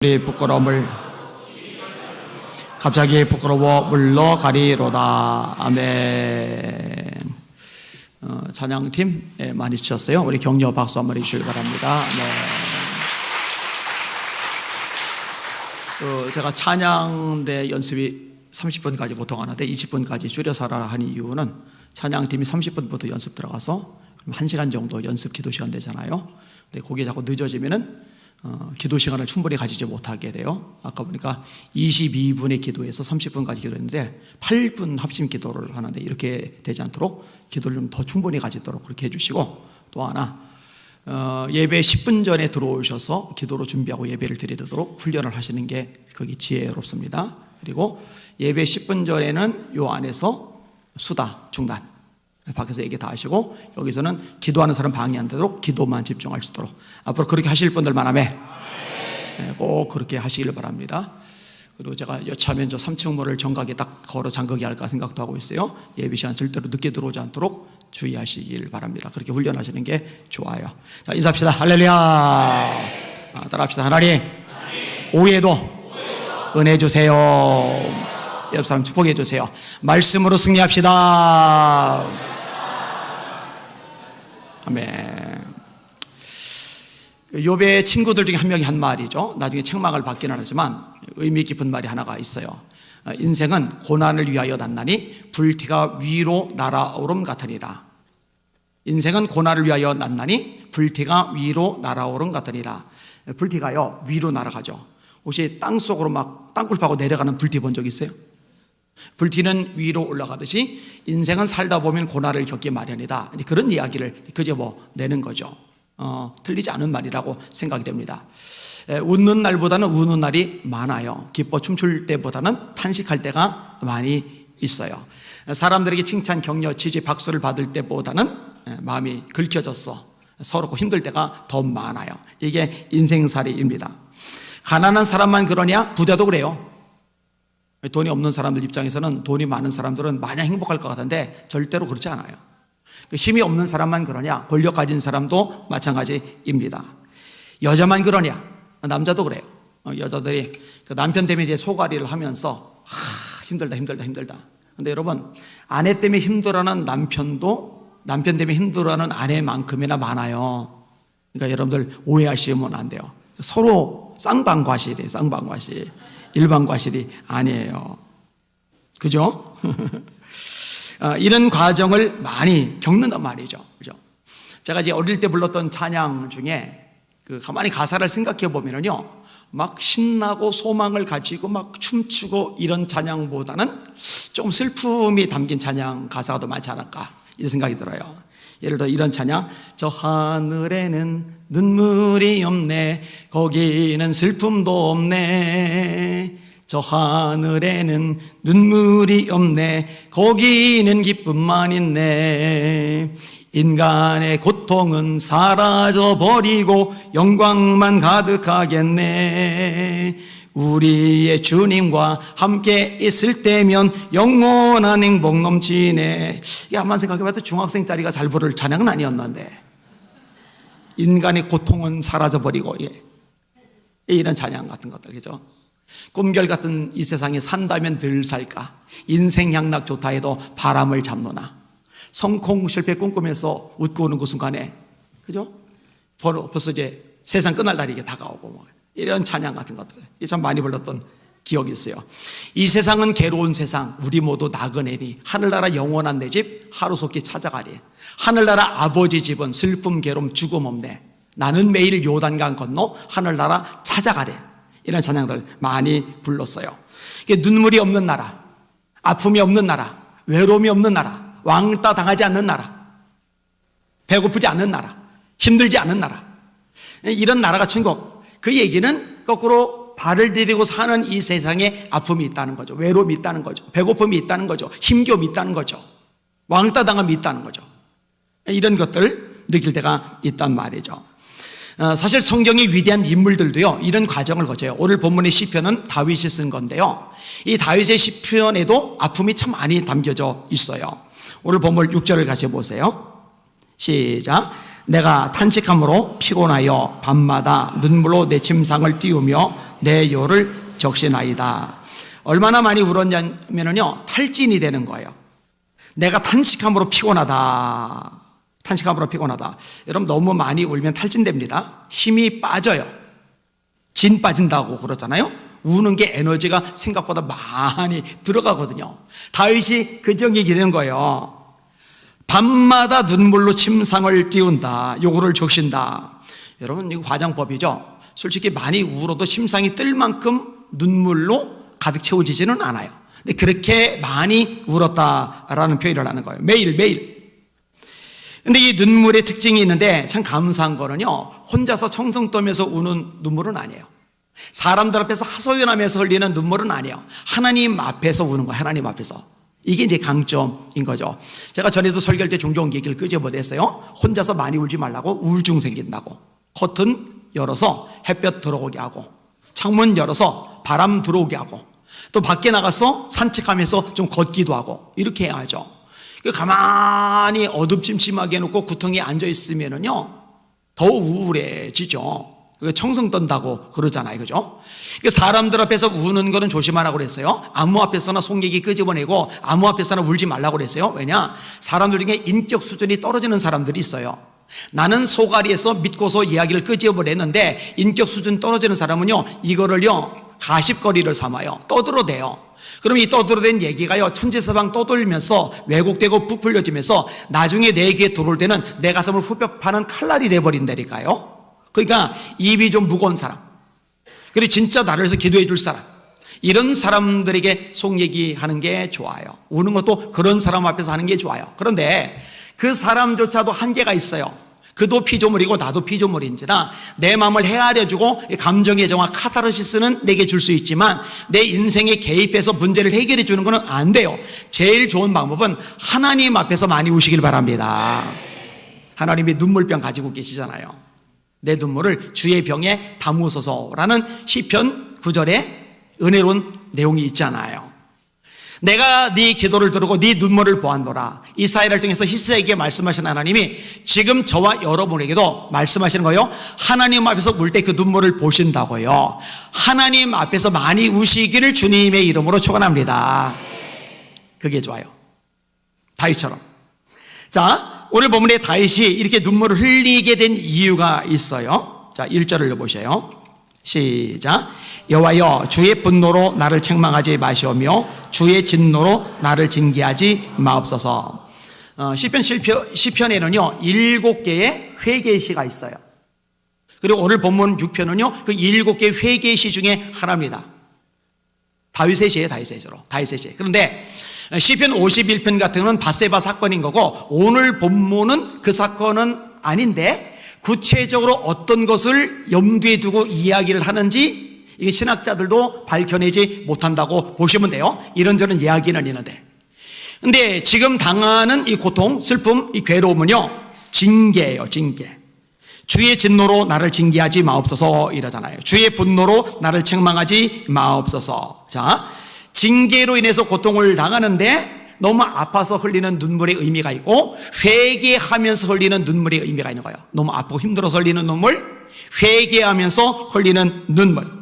우리 부끄러움을 갑자기 부끄러워 물러가리로다. 아멘. 찬양팀 많이 치셨어요. 우리 격려 박수 한번 해주시길 바랍니다. 네. 제가 찬양대 연습이 30분까지 보통 하는데 20분까지 줄여서 하라 한 이유는 찬양팀이 30분부터 연습 들어가서 1시간 정도 연습 기도 시간 되잖아요. 근데 거기에 자꾸 늦어지면은 기도 시간을 충분히 가지지 못하게 돼요. 아까 보니까 22분의 기도에서 30분까지 기도했는데 8분 합심 기도를 하는데 이렇게 되지 않도록 기도를 좀 더 충분히 가지도록 그렇게 해주시고, 또 하나 예배 10분 전에 들어오셔서 기도로 준비하고 예배를 드리도록 훈련을 하시는 게 거기 지혜롭습니다. 그리고 예배 10분 전에는 요 안에서 수다 중단, 밖에서 얘기 다 하시고 여기서는 기도하는 사람 방해 안 되도록 기도만 집중할 수 있도록 앞으로 그렇게 하실 분들 많으면 꼭 그렇게 하시길 바랍니다. 그리고 제가 여차하면 저 3층문을 정각에 딱 걸어 잠그게 할까 생각도 하고 있어요. 예배 시간 절대로 늦게 들어오지 않도록 주의하시길 바랍니다. 그렇게 훈련하시는 게 좋아요. 자, 인사합시다. 할렐루야. 따라합시다. 하나님, 오후에도 은혜 주세요. 옆 사람 축복해 주세요. 말씀으로 승리합시다. 아멘. 욥의 친구들 중에 한 명이 한 말이죠. 나중에 책망을 받기는 하지만 의미 깊은 말이 하나가 있어요. 인생은 고난을 위하여 났나니 불티가 위로 날아오름 같으니라. 인생은 고난을 위하여 났나니 불티가 위로 날아오름 같으니라. 불티가요 위로 날아가죠. 혹시 땅속으로 막 땅굴 파고 내려가는 불티 본 적 있어요? 불티는 위로 올라가듯이 인생은 살다 보면 고난을 겪기 마련이다. 그런 이야기를 그저 내는 거죠. 틀리지 않은 말이라고 생각이 됩니다. 웃는 날보다는 우는 날이 많아요. 기뻐 춤출 때보다는 탄식할 때가 많이 있어요. 사람들에게 칭찬, 격려, 지지, 박수를 받을 때보다는 마음이 긁혀졌어, 서럽고 힘들 때가 더 많아요. 이게 인생살이입니다. 가난한 사람만 그러냐? 부자도 그래요. 돈이 없는 사람들 입장에서는 돈이 많은 사람들은 마냥 행복할 것 같은데 절대로 그렇지 않아요. 힘이 없는 사람만 그러냐? 권력 가진 사람도 마찬가지입니다. 여자만 그러냐? 남자도 그래요. 여자들이 남편 때문에 이제 소가리를 하면서 힘들다. 근데 여러분, 아내 때문에 힘들어하는 남편도 남편 때문에 힘들어하는 아내만큼이나 많아요. 그러니까 여러분들 오해하시면 안 돼요. 서로 쌍방과실이에요. 쌍방과실. 일반과실이 아니에요. 그죠? 이런 과정을 많이 겪는단 말이죠. 그죠? 제가 이제 어릴 때 불렀던 찬양 중에 가만히 가사를 생각해 보면요, 막 신나고 소망을 가지고 막 춤추고 이런 찬양보다는 좀 슬픔이 담긴 찬양 가사가 더 많지 않을까 이런 생각이 들어요. 예를 들어 이런 찬양, 저 하늘에는 눈물이 없네, 거기는 슬픔도 없네. 저 하늘에는 눈물이 없네, 거기는 기쁨만 있네. 인간의 고통은 사라져버리고 영광만 가득하겠네. 우리의 주님과 함께 있을 때면 영원한 행복 넘치네. 한번 생각해봐도 중학생짜리가 잘 부를 찬양은 아니었는데, 인간의 고통은 사라져버리고, 이런 찬양 같은 것들, 그죠? 꿈결 같은 이 세상에 산다면 늘 살까? 인생 향락 좋다 해도 바람을 잡노나? 성공 실패 꿈꾸면서 웃고 오는 그 순간에, 그죠? 벌써 이제 세상 끝날 날이 이게 다가오고, 이런 찬양 같은 것들 참 많이 불렀던 기억이 있어요. 이 세상은 괴로운 세상, 우리 모두 나그네니 하늘나라 영원한 내 집 하루속히 찾아가리. 하늘나라 아버지 집은 슬픔 괴로움 죽음 없네. 나는 매일 요단강 건너 하늘나라 찾아가래. 이런 찬양들 많이 불렀어요. 이게 눈물이 없는 나라, 아픔이 없는 나라, 외로움이 없는 나라, 왕따 당하지 않는 나라, 배고프지 않는 나라, 힘들지 않는 나라, 이런 나라가 천국. 그 얘기는 거꾸로 발을 디디고 사는 이 세상에 아픔이 있다는 거죠. 외로움이 있다는 거죠. 배고픔이 있다는 거죠. 힘겨움이 있다는 거죠. 왕따 당함이 있다는 거죠. 이런 것들을 느낄 때가 있단 말이죠. 사실 성경의 위대한 인물들도요, 이런 과정을 거쳐요. 오늘 본문의 시편은 다윗이 쓴 건데요, 이 다윗의 시편에도 아픔이 참 많이 담겨져 있어요. 오늘 본문 6절을 같이 보세요. 시작. 내가 탄식함으로 피곤하여 밤마다 눈물로 내 침상을 띄우며 내 요를 적시나이다. 얼마나 많이 울었냐면요, 탈진이 되는 거예요. 내가 탄식함으로 피곤하다. 탄식함으로 피곤하다. 여러분, 너무 많이 울면 탈진됩니다. 힘이 빠져요. 진 빠진다고 그러잖아요. 우는 게 에너지가 생각보다 많이 들어가거든요. 다윗이 그 정이 기는 거예요. 밤마다 눈물로 침상을 띄운다. 요거를 적신다. 여러분, 이거 과장법이죠. 솔직히 많이 울어도 침상이 뜰 만큼 눈물로 가득 채워지지는 않아요. 근데 그렇게 많이 울었다라는 표현을 하는 거예요. 매일. 근데 이 눈물의 특징이 있는데 참 감사한 거는요, 혼자서 청성 떠면서 우는 눈물은 아니에요. 사람들 앞에서 하소연하면서 흘리는 눈물은 아니에요. 하나님 앞에서 우는 거예요. 하나님 앞에서. 이게 이제 강점인 거죠. 제가 전에도 설교할 때 종종 얘기를 끄집어냈어요. 혼자서 많이 울지 말라고, 우울증 생긴다고. 커튼 열어서 햇볕 들어오게 하고, 창문 열어서 바람 들어오게 하고, 또 밖에 나가서 산책하면서 좀 걷기도 하고, 이렇게 해야죠. 가만히 어둡침침하게 해놓고 구덩이에 앉아있으면은요, 더 우울해지죠. 청성 떤다고 그러잖아요. 그죠? 사람들 앞에서 우는 거는 조심하라고 그랬어요. 아무 앞에서나 속 얘기 끄집어내고 아무 앞에서나 울지 말라고 그랬어요. 왜냐? 사람들 중에 인격 수준이 떨어지는 사람들이 있어요. 나는 소가리에서 믿고서 이야기를 끄집어내는데 인격 수준 떨어지는 사람은요, 이거를요, 가십거리를 삼아요. 떠들어대요. 그럼 이 떠들어댄 얘기가요, 천지서방 떠돌면서 왜곡되고 부풀려지면서 나중에 내 귀에 들어올 때는 내 가슴을 후벼 파는 칼날이 돼버린다니까요. 그러니까 입이 좀 무거운 사람, 그리고 진짜 나를 위해서 기도해 줄 사람, 이런 사람들에게 속 얘기하는 게 좋아요. 우는 것도 그런 사람 앞에서 하는 게 좋아요. 그런데 그 사람조차도 한계가 있어요. 그도 피조물이고 나도 피조물인지라 내 마음을 헤아려주고 감정의 정화 카타르시스는 내게 줄 수 있지만 내 인생에 개입해서 문제를 해결해 주는 것은 안 돼요. 제일 좋은 방법은 하나님 앞에서 많이 우시길 바랍니다. 하나님이 눈물병 가지고 계시잖아요. 내 눈물을 주의 병에 담으소서라는 시편 9절에 은혜로운 내용이 있잖아요. 내가 네 기도를 들고 네 눈물을 보았노라. 이사야를 통해서 히스기야에게 말씀하신 하나님이 지금 저와 여러분에게도 말씀하시는 거예요. 하나님 앞에서 울 때 그 눈물을 보신다고요. 하나님 앞에서 많이 우시기를 주님의 이름으로 축원합니다. 그게 좋아요. 다윗처럼. 자, 오늘 본문에 다윗이 이렇게 눈물을 흘리게 된 이유가 있어요. 자, 1절을 보세요. 시작. 여호와여, 주의 분노로 나를 책망하지 마시오며 주의 진노로 나를 징계하지 마옵소서. 시편에는요 7개의 회개시가 있어요. 그리고 오늘 본문 6편은요 그 7개의 회개시 중에 하나입니다. 다윗의 시예요. 다윗의 시. 그런데 시편 51편 같은 경우는 밧세바 사건인 거고, 오늘 본문은 그 사건은 아닌데 구체적으로 어떤 것을 염두에 두고 이야기를 하는지 이게 신학자들도 밝혀내지 못한다고 보시면 돼요. 이런저런 이야기는 있는데, 근데 지금 당하는 이 고통, 슬픔, 이 괴로움은요 징계예요. 징계. 주의 진노로 나를 징계하지 마옵소서 이러잖아요. 주의 분노로 나를 책망하지 마옵소서. 자, 징계로 인해서 고통을 당하는데 너무 아파서 흘리는 눈물의 의미가 있고, 회개하면서 흘리는 눈물의 의미가 있는 거예요. 너무 아프고 힘들어서 흘리는 눈물, 회개하면서 흘리는 눈물.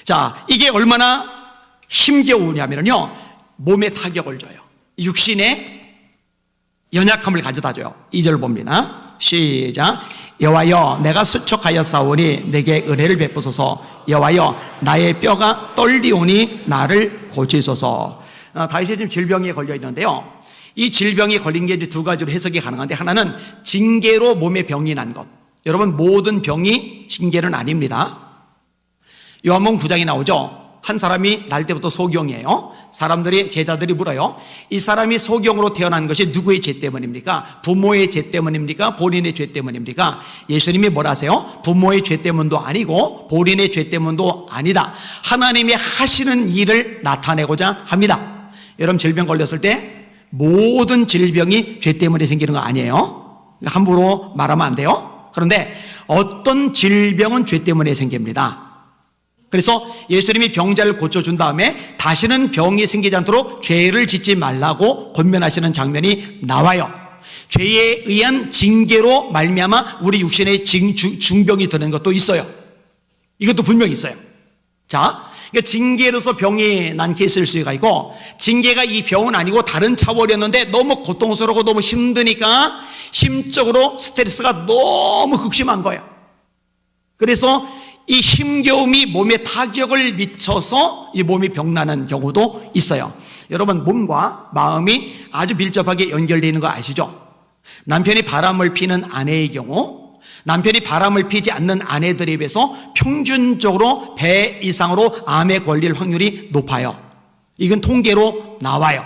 자, 이게 얼마나 힘겨우냐면요 몸에 타격을 줘요. 육신의 연약함을 가져다 줘요. 2절 봅니다. 시작. 여호와여, 내가 수척하였사오니 내게 은혜를 베푸소서. 여호와여, 나의 뼈가 떨리오니 나를 고치소서. 다윗이 지금 질병에 걸려 있는데요, 이 질병이 걸린 게 이제 두 가지로 해석이 가능한데, 하나는 징계로 몸에 병이 난 것. 여러분, 모든 병이 징계는 아닙니다. 요한복음 9장에 나오죠. 한 사람이 날 때부터 소경이에요. 제자들이 물어요. 이 사람이 소경으로 태어난 것이 누구의 죄 때문입니까? 부모의 죄 때문입니까? 본인의 죄 때문입니까? 예수님이 뭐라 하세요? 부모의 죄 때문도 아니고 본인의 죄 때문도 아니다. 하나님이 하시는 일을 나타내고자 합니다. 여러분, 질병 걸렸을 때 모든 질병이 죄 때문에 생기는 거 아니에요. 함부로 말하면 안 돼요. 그런데 어떤 질병은 죄 때문에 생깁니다. 그래서 예수님이 병자를 고쳐준 다음에 다시는 병이 생기지 않도록 죄를 짓지 말라고 권면하시는 장면이 나와요. 죄에 의한 징계로 말미암아 우리 육신에 중병이 드는 것도 있어요. 이것도 분명히 있어요. 자, 그러니까 징계로서 병이 난 케이스일 수가 있고, 징계가 이 병은 아니고 다른 차원이었는데 너무 고통스럽고 너무 힘드니까 심적으로 스트레스가 너무 극심한 거예요. 그래서 이 힘겨움이 몸에 타격을 미쳐서 이 몸이 병나는 경우도 있어요. 여러분, 몸과 마음이 아주 밀접하게 연결되어 있는 거 아시죠? 남편이 바람을 피는 아내의 경우, 남편이 바람을 피지 않는 아내들에 비해서 평균적으로 배 이상으로 암에 걸릴 확률이 높아요. 이건 통계로 나와요.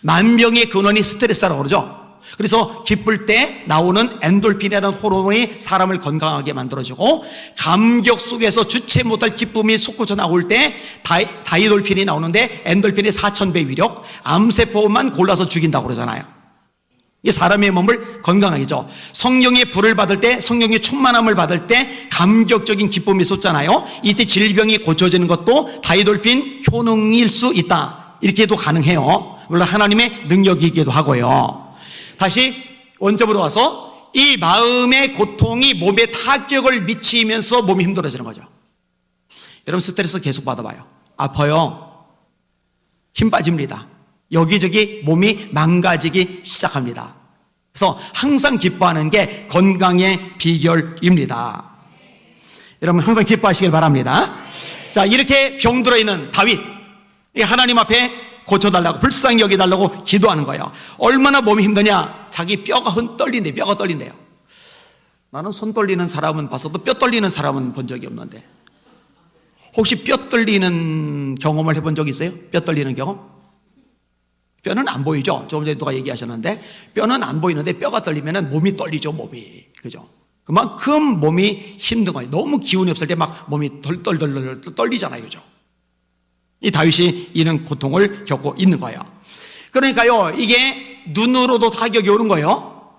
만병의 근원이 스트레스라고 그러죠. 그래서 기쁠 때 나오는 엔돌핀이라는 호르몬이 사람을 건강하게 만들어주고, 감격 속에서 주체 못할 기쁨이 솟구쳐 나올 때 다이돌핀이 나오는데, 엔돌핀의 4000배 위력, 암세포만 골라서 죽인다고 그러잖아요. 이 사람의 몸을 건강하게 해줘. 성령의 불을 받을 때, 성령의 충만함을 받을 때 감격적인 기쁨이 솟잖아요. 이때 질병이 고쳐지는 것도 다이돌핀 효능일 수 있다, 이렇게도 가능해요. 물론 하나님의 능력이기도 하고요. 다시 원점으로 와서, 이 마음의 고통이 몸에 타격을 미치면서 몸이 힘들어지는 거죠. 여러분, 스트레스 계속 받아봐요. 아파요. 힘 빠집니다. 여기저기 몸이 망가지기 시작합니다. 그래서 항상 기뻐하는 게 건강의 비결입니다. 여러분, 항상 기뻐하시길 바랍니다. 자, 이렇게 병들어 있는 다윗, 하나님 앞에 고쳐달라고, 불쌍히 여기달라고 기도하는 거예요. 얼마나 몸이 힘드냐? 자기 뼈가 떨린대. 뼈가 떨린대요. 나는 손 떨리는 사람은 봤어도 뼈 떨리는 사람은 본 적이 없는데, 혹시 뼈 떨리는 경험을 해본 적 있어요? 뼈 떨리는 경험? 뼈는 안 보이죠? 조금 전에 누가 얘기하셨는데, 뼈는 안 보이는데 뼈가 떨리면 몸이 떨리죠, 몸이. 그죠? 그만큼 몸이 힘든 거예요. 너무 기운이 없을 때 막 몸이 덜덜덜 떨리잖아요. 그죠? 이 다윗이 이런 고통을 겪고 있는 거예요. 그러니까요, 이게 눈으로도 타격이 오는 거예요.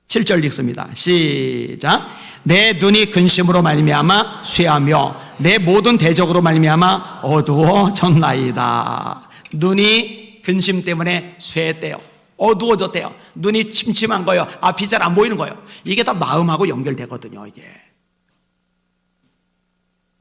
7절 읽습니다. 시작. 내 눈이 근심으로 말미암아 쇠하며 내 모든 대적으로 말미암아 어두워졌나이다. 눈이 근심 때문에 쇠했대요. 어두워졌대요. 눈이 침침한 거예요. 앞이 잘 안 보이는 거예요. 이게 다 마음하고 연결되거든요. 이게,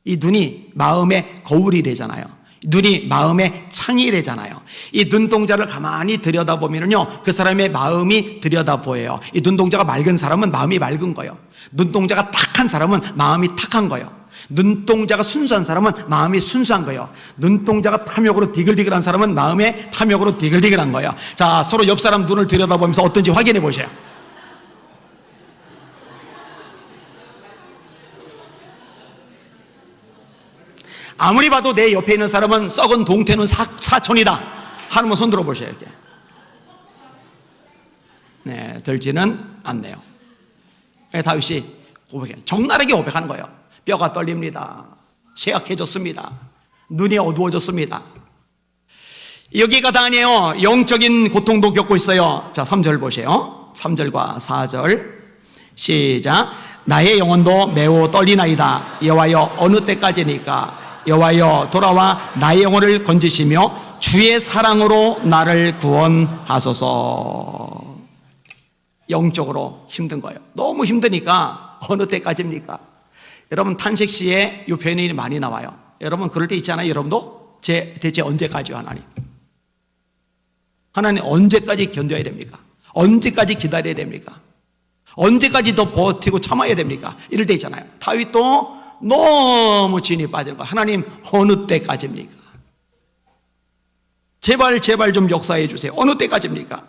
이 눈이 마음의 거울이 되잖아요. 눈이 마음의 창이 되잖아요. 이 눈동자를 가만히 들여다보면요, 그 사람의 마음이 들여다보여요. 이 눈동자가 맑은 사람은 마음이 맑은 거예요. 눈동자가 탁한 사람은 마음이 탁한 거예요. 눈동자가 순수한 사람은 마음이 순수한 거예요. 눈동자가 탐욕으로 디글디글한 사람은 마음의 탐욕으로 디글디글한 거예요. 자, 서로 옆 사람 눈을 들여다보면서 어떤지 확인해 보세요. 아무리 봐도 내 옆에 있는 사람은 썩은 동태는 사촌이다 하는 손 들어보세요. 이렇게. 네, 들지는 않네요. 다윗이 고백해, 적나라하게 고백하는 거예요. 뼈가 떨립니다. 쇠약해졌습니다. 눈이 어두워졌습니다. 여기가 다 아니에요. 영적인 고통도 겪고 있어요. 자, 3절 보세요. 3절과 4절 시작. 나의 영혼도 매우 떨리나이다. 여호와여, 어느 때까지니까? 여호와여, 돌아와 나의 영혼을 건지시며 주의 사랑으로 나를 구원하소서. 영적으로 힘든 거예요. 너무 힘드니까 어느 때까지입니까? 여러분, 탄식 시에 이 표현이 많이 나와요. 여러분, 그럴 때 있잖아요. 여러분도 대체 언제까지요? 하나님 언제까지 견뎌야 됩니까? 언제까지 기다려야 됩니까? 언제까지 더 버티고 참아야 됩니까? 이럴 때 있잖아요. 다윗도 너무 진이 빠지는 거예요. 하나님, 어느 때까지입니까? 제발 좀 역사해 주세요. 어느 때까지입니까?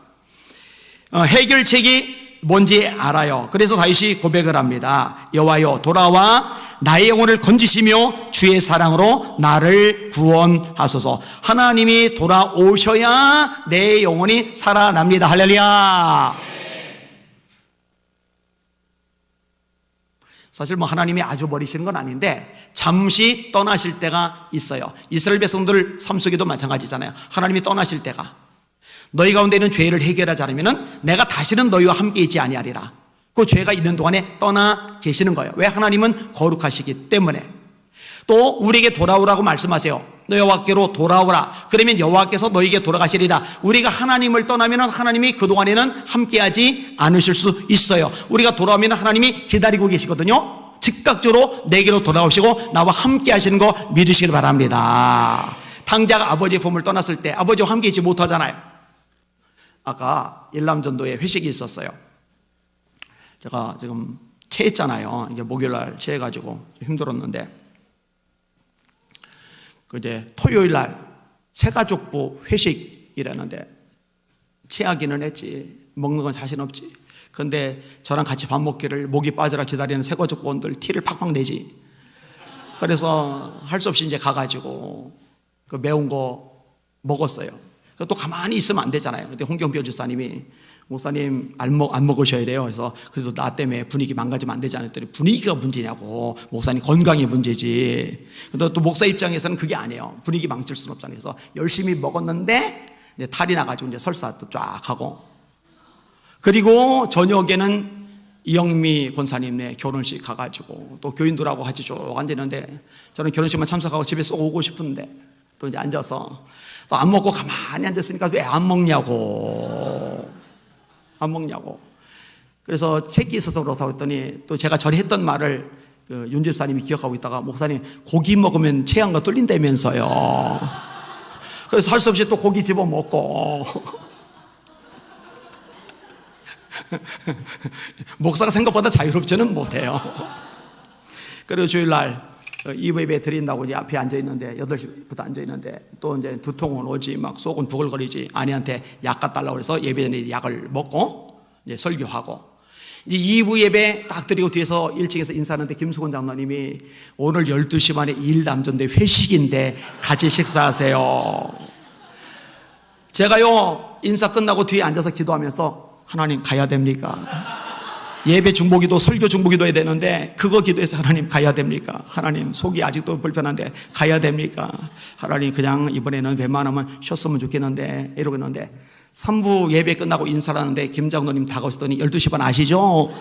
해결책이 뭔지 알아요. 그래서 다윗이 고백을 합니다. 여호와여, 돌아와 나의 영혼을 건지시며 주의 사랑으로 나를 구원하소서. 하나님이 돌아오셔야 내 영혼이 살아납니다. 할렐루야. 사실 하나님이 아주 버리시는 건 아닌데 잠시 떠나실 때가 있어요. 이스라엘 백성들 삶 속에도 마찬가지잖아요. 하나님이 떠나실 때가, 너희 가운데 있는 죄를 해결하지 않으면 내가 다시는 너희와 함께 있지 아니하리라. 그 죄가 있는 동안에 떠나 계시는 거예요. 왜? 하나님은 거룩하시기 때문에. 또 우리에게 돌아오라고 말씀하세요. 너 여호와께로 돌아오라. 그러면 여호와께서 너에게 돌아가시리라. 우리가 하나님을 떠나면 하나님이 그동안에는 함께하지 않으실 수 있어요. 우리가 돌아오면 하나님이 기다리고 계시거든요. 즉각적으로 내게로 돌아오시고 나와 함께 하시는 거 믿으시길 바랍니다. 탕자가 아버지의 품을 떠났을 때 아버지와 함께 있지 못하잖아요. 아까 일남전도에 회식이 있었어요. 제가 지금 체했잖아요. 이제 목요일날 체해가지고 힘들었는데, 이제 토요일날 새가족부 회식이라는데 체하기는 했지, 먹는 건 자신 없지. 근데 저랑 같이 밥 먹기를 목이 빠져라 기다리는 새가족부원들 티를 팍팍 내지. 그래서 할 수 없이 이제 가가지고 그 매운 거 먹었어요. 또 가만히 있으면 안 되잖아요. 근데 홍경표 집사님이 목사님 안 먹으셔야 돼요. 그래서 나 때문에 분위기 망가지면 안 되지 않았더니 분위기가 문제냐고. 목사님 건강이 문제지. 근데 또 목사 입장에서는 그게 아니에요. 분위기 망칠 수는 없잖아요. 그래서 열심히 먹었는데 이제 탈이 나가지고 이제 설사 또 쫙 하고, 그리고 저녁에는 이영미 권사님네 결혼식 가가지고 또 교인들하고 같이 쭉 앉았는데, 저는 결혼식만 참석하고 집에 쏙 오고 싶은데 또 이제 앉아서 또 안 먹고 가만히 앉았으니까 왜 안 먹냐고. 그래서 책이 있어서 그렇다고 했더니 또 제가 전에 했던 말을 윤 집사님이 기억하고 있다가, 목사님 고기 먹으면 체한가 뚫린다면서요. 그래서 할 수 없이 또 고기 집어 먹고. 목사가 생각보다 자유롭지는 못해요. 그리고 주일날 2부 예배 드린다고 이제 앞에 앉아있는데, 8시부터 앉아있는데, 또 이제 두통은 오지, 막 속은 부글거리지, 아내한테 약 갖달라고 해서 예배 전에 약을 먹고, 이제 설교하고, 이제 2부 예배 딱 드리고 뒤에서 1층에서 인사하는데 김수건 장로님이 오늘 12시 반에 1남전대 회식인데 같이 식사하세요. 제가요, 인사 끝나고 뒤에 앉아서 기도하면서, 하나님 가야 됩니까? 예배 중보기도 설교 중보기도 해야 되는데 그거 기도해서 하나님 가야 됩니까? 하나님 속이 아직도 불편한데 가야 됩니까? 하나님 그냥 이번에는 웬만하면 쉬었으면 좋겠는데 이러고 있는데, 3부 예배 끝나고 인사를 하는데 김 장로님 다가오시더니 12시 반 아시죠?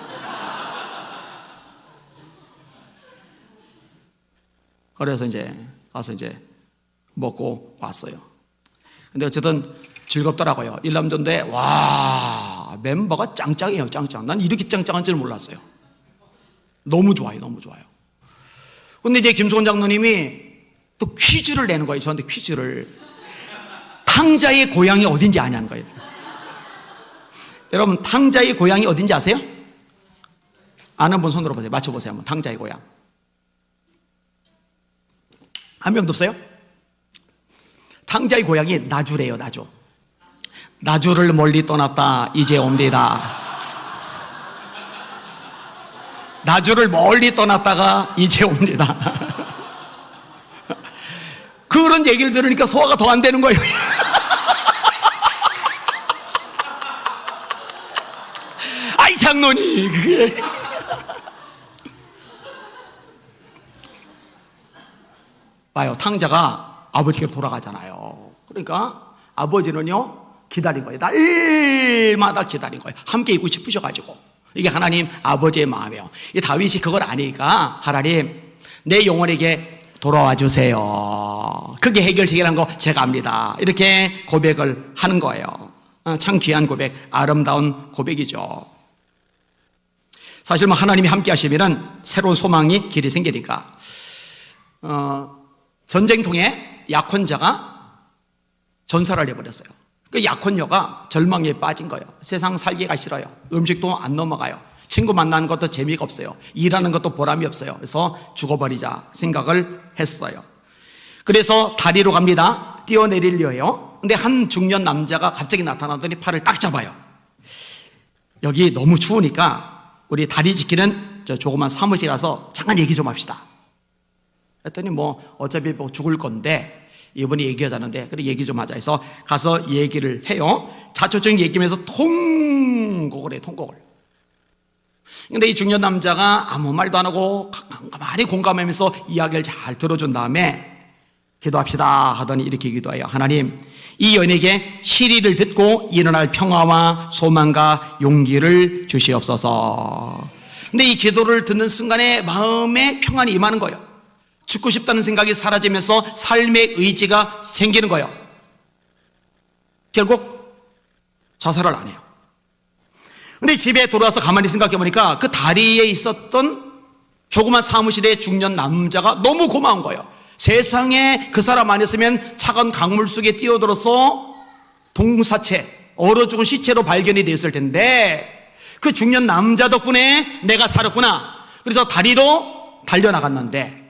그래서 이제 가서 이제 먹고 왔어요. 근데 어쨌든 즐겁더라고요. 일남전도에 와, 멤버가 짱짱해요. 짱짱. 난 이렇게 짱짱한 줄 몰랐어요. 너무 좋아요. 너무 좋아요. 근데 이제 김수건 장로님이 또 퀴즈를 내는 거예요. 저한테 퀴즈를. 탕자의 고향이 어딘지 아냐는 거예요. 여러분, 탕자의 고향이 어딘지 아세요? 아는 분 손으로 보세요. 맞춰보세요. 한번. 탕자의 고향. 한 명도 없어요? 탕자의 고향이 나주래요. 나주. 나주를 멀리 떠났다 이제 옵니다. 나주를 멀리 떠났다가 이제 옵니다. 그런 얘기를 들으니까 소화가 더 안 되는 거예요. 아이 장로님, 그게 봐요. 탕자가 아버지께로 돌아가잖아요. 그러니까 아버지는요 기다린 거예요. 날마다 기다린 거예요. 함께 있고 싶으셔가지고. 이게 하나님 아버지의 마음이에요. 이 다윗이 그걸 아니까, 하나님 내 영혼에게 돌아와 주세요. 그게 해결책이라는 거 제가 압니다. 이렇게 고백을 하는 거예요. 참 귀한 고백, 아름다운 고백이죠. 사실 뭐 하나님이 함께 하시면 새로운 소망이 길이 생기니까. 전쟁통에 약혼자가 전사를 해버렸어요. 그 약혼녀가 절망에 빠진 거예요. 세상 살기가 싫어요. 음식도 안 넘어가요. 친구 만나는 것도 재미가 없어요. 일하는 것도 보람이 없어요. 그래서 죽어버리자 생각을 했어요. 그래서 다리로 갑니다. 뛰어내리려 해요. 근데 한 중년 남자가 갑자기 나타나더니 팔을 딱 잡아요. 여기 너무 추우니까 우리 다리 지키는 저 조그만 사무실 가서 잠깐 얘기 좀 합시다. 했더니 뭐 어차피 뭐 죽을 건데 이분이 얘기하자는데, 그래 얘기 좀 하자 해서 가서 얘기를 해요. 자초적인 얘기면서 통곡을 해요. 통곡을. 근데 이 중년 남자가 아무 말도 안 하고 가만히 공감하면서 이야기를 잘 들어준 다음에 기도합시다 하더니 이렇게 기도해요. 하나님, 이 여인에게 시리를 듣고 일어날 평화와 소망과 용기를 주시옵소서. 근데 이 기도를 듣는 순간에 마음에 평안이 임하는 거예요. 죽고 싶다는 생각이 사라지면서 삶의 의지가 생기는 거예요. 결국 자살을 안 해요. 근데 집에 돌아와서 가만히 생각해 보니까 그 다리에 있었던 조그만 사무실의 중년 남자가 너무 고마운 거예요. 세상에 그 사람 아니었으면 차가운 강물 속에 뛰어들어서 동사체, 얼어 죽은 시체로 발견이 되었을 텐데 그 중년 남자 덕분에 내가 살았구나. 그래서 다리로 달려나갔는데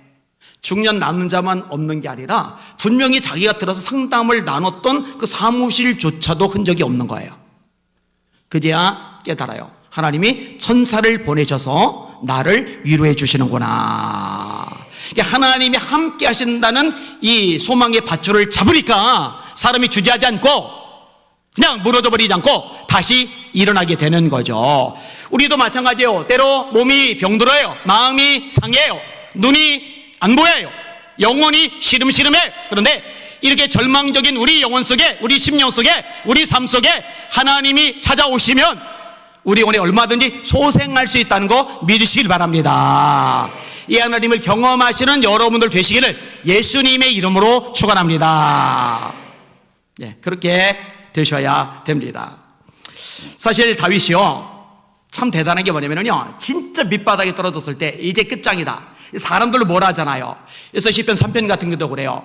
중년 남자만 없는 게 아니라 분명히 자기가 들어서 상담을 나눴던 그 사무실조차도 흔적이 없는 거예요. 그제야 깨달아요. 하나님이 천사를 보내셔서 나를 위로해 주시는구나. 하나님이 함께 하신다는 이 소망의 밧줄을 잡으니까 사람이 주저하지 않고 그냥 무너져 버리지 않고 다시 일어나게 되는 거죠. 우리도 마찬가지예요. 때로 몸이 병들어요. 마음이 상해요. 눈이 안 보여요. 영혼이 시름시름해. 그런데 이렇게 절망적인 우리 영혼 속에, 우리 심령 속에, 우리 삶 속에 하나님이 찾아오시면 우리 영혼에 얼마든지 소생할 수 있다는 거 믿으시길 바랍니다. 이 하나님을 경험하시는 여러분들 되시기를 예수님의 이름으로 축원합니다. 네, 그렇게 되셔야 됩니다. 사실 다윗이요, 참 대단한 게 뭐냐면요, 진짜 밑바닥에 떨어졌을 때 이제 끝장이다. 사람들로 뭐라 하잖아요. 그래서 시편 3편 같은 것도 그래요.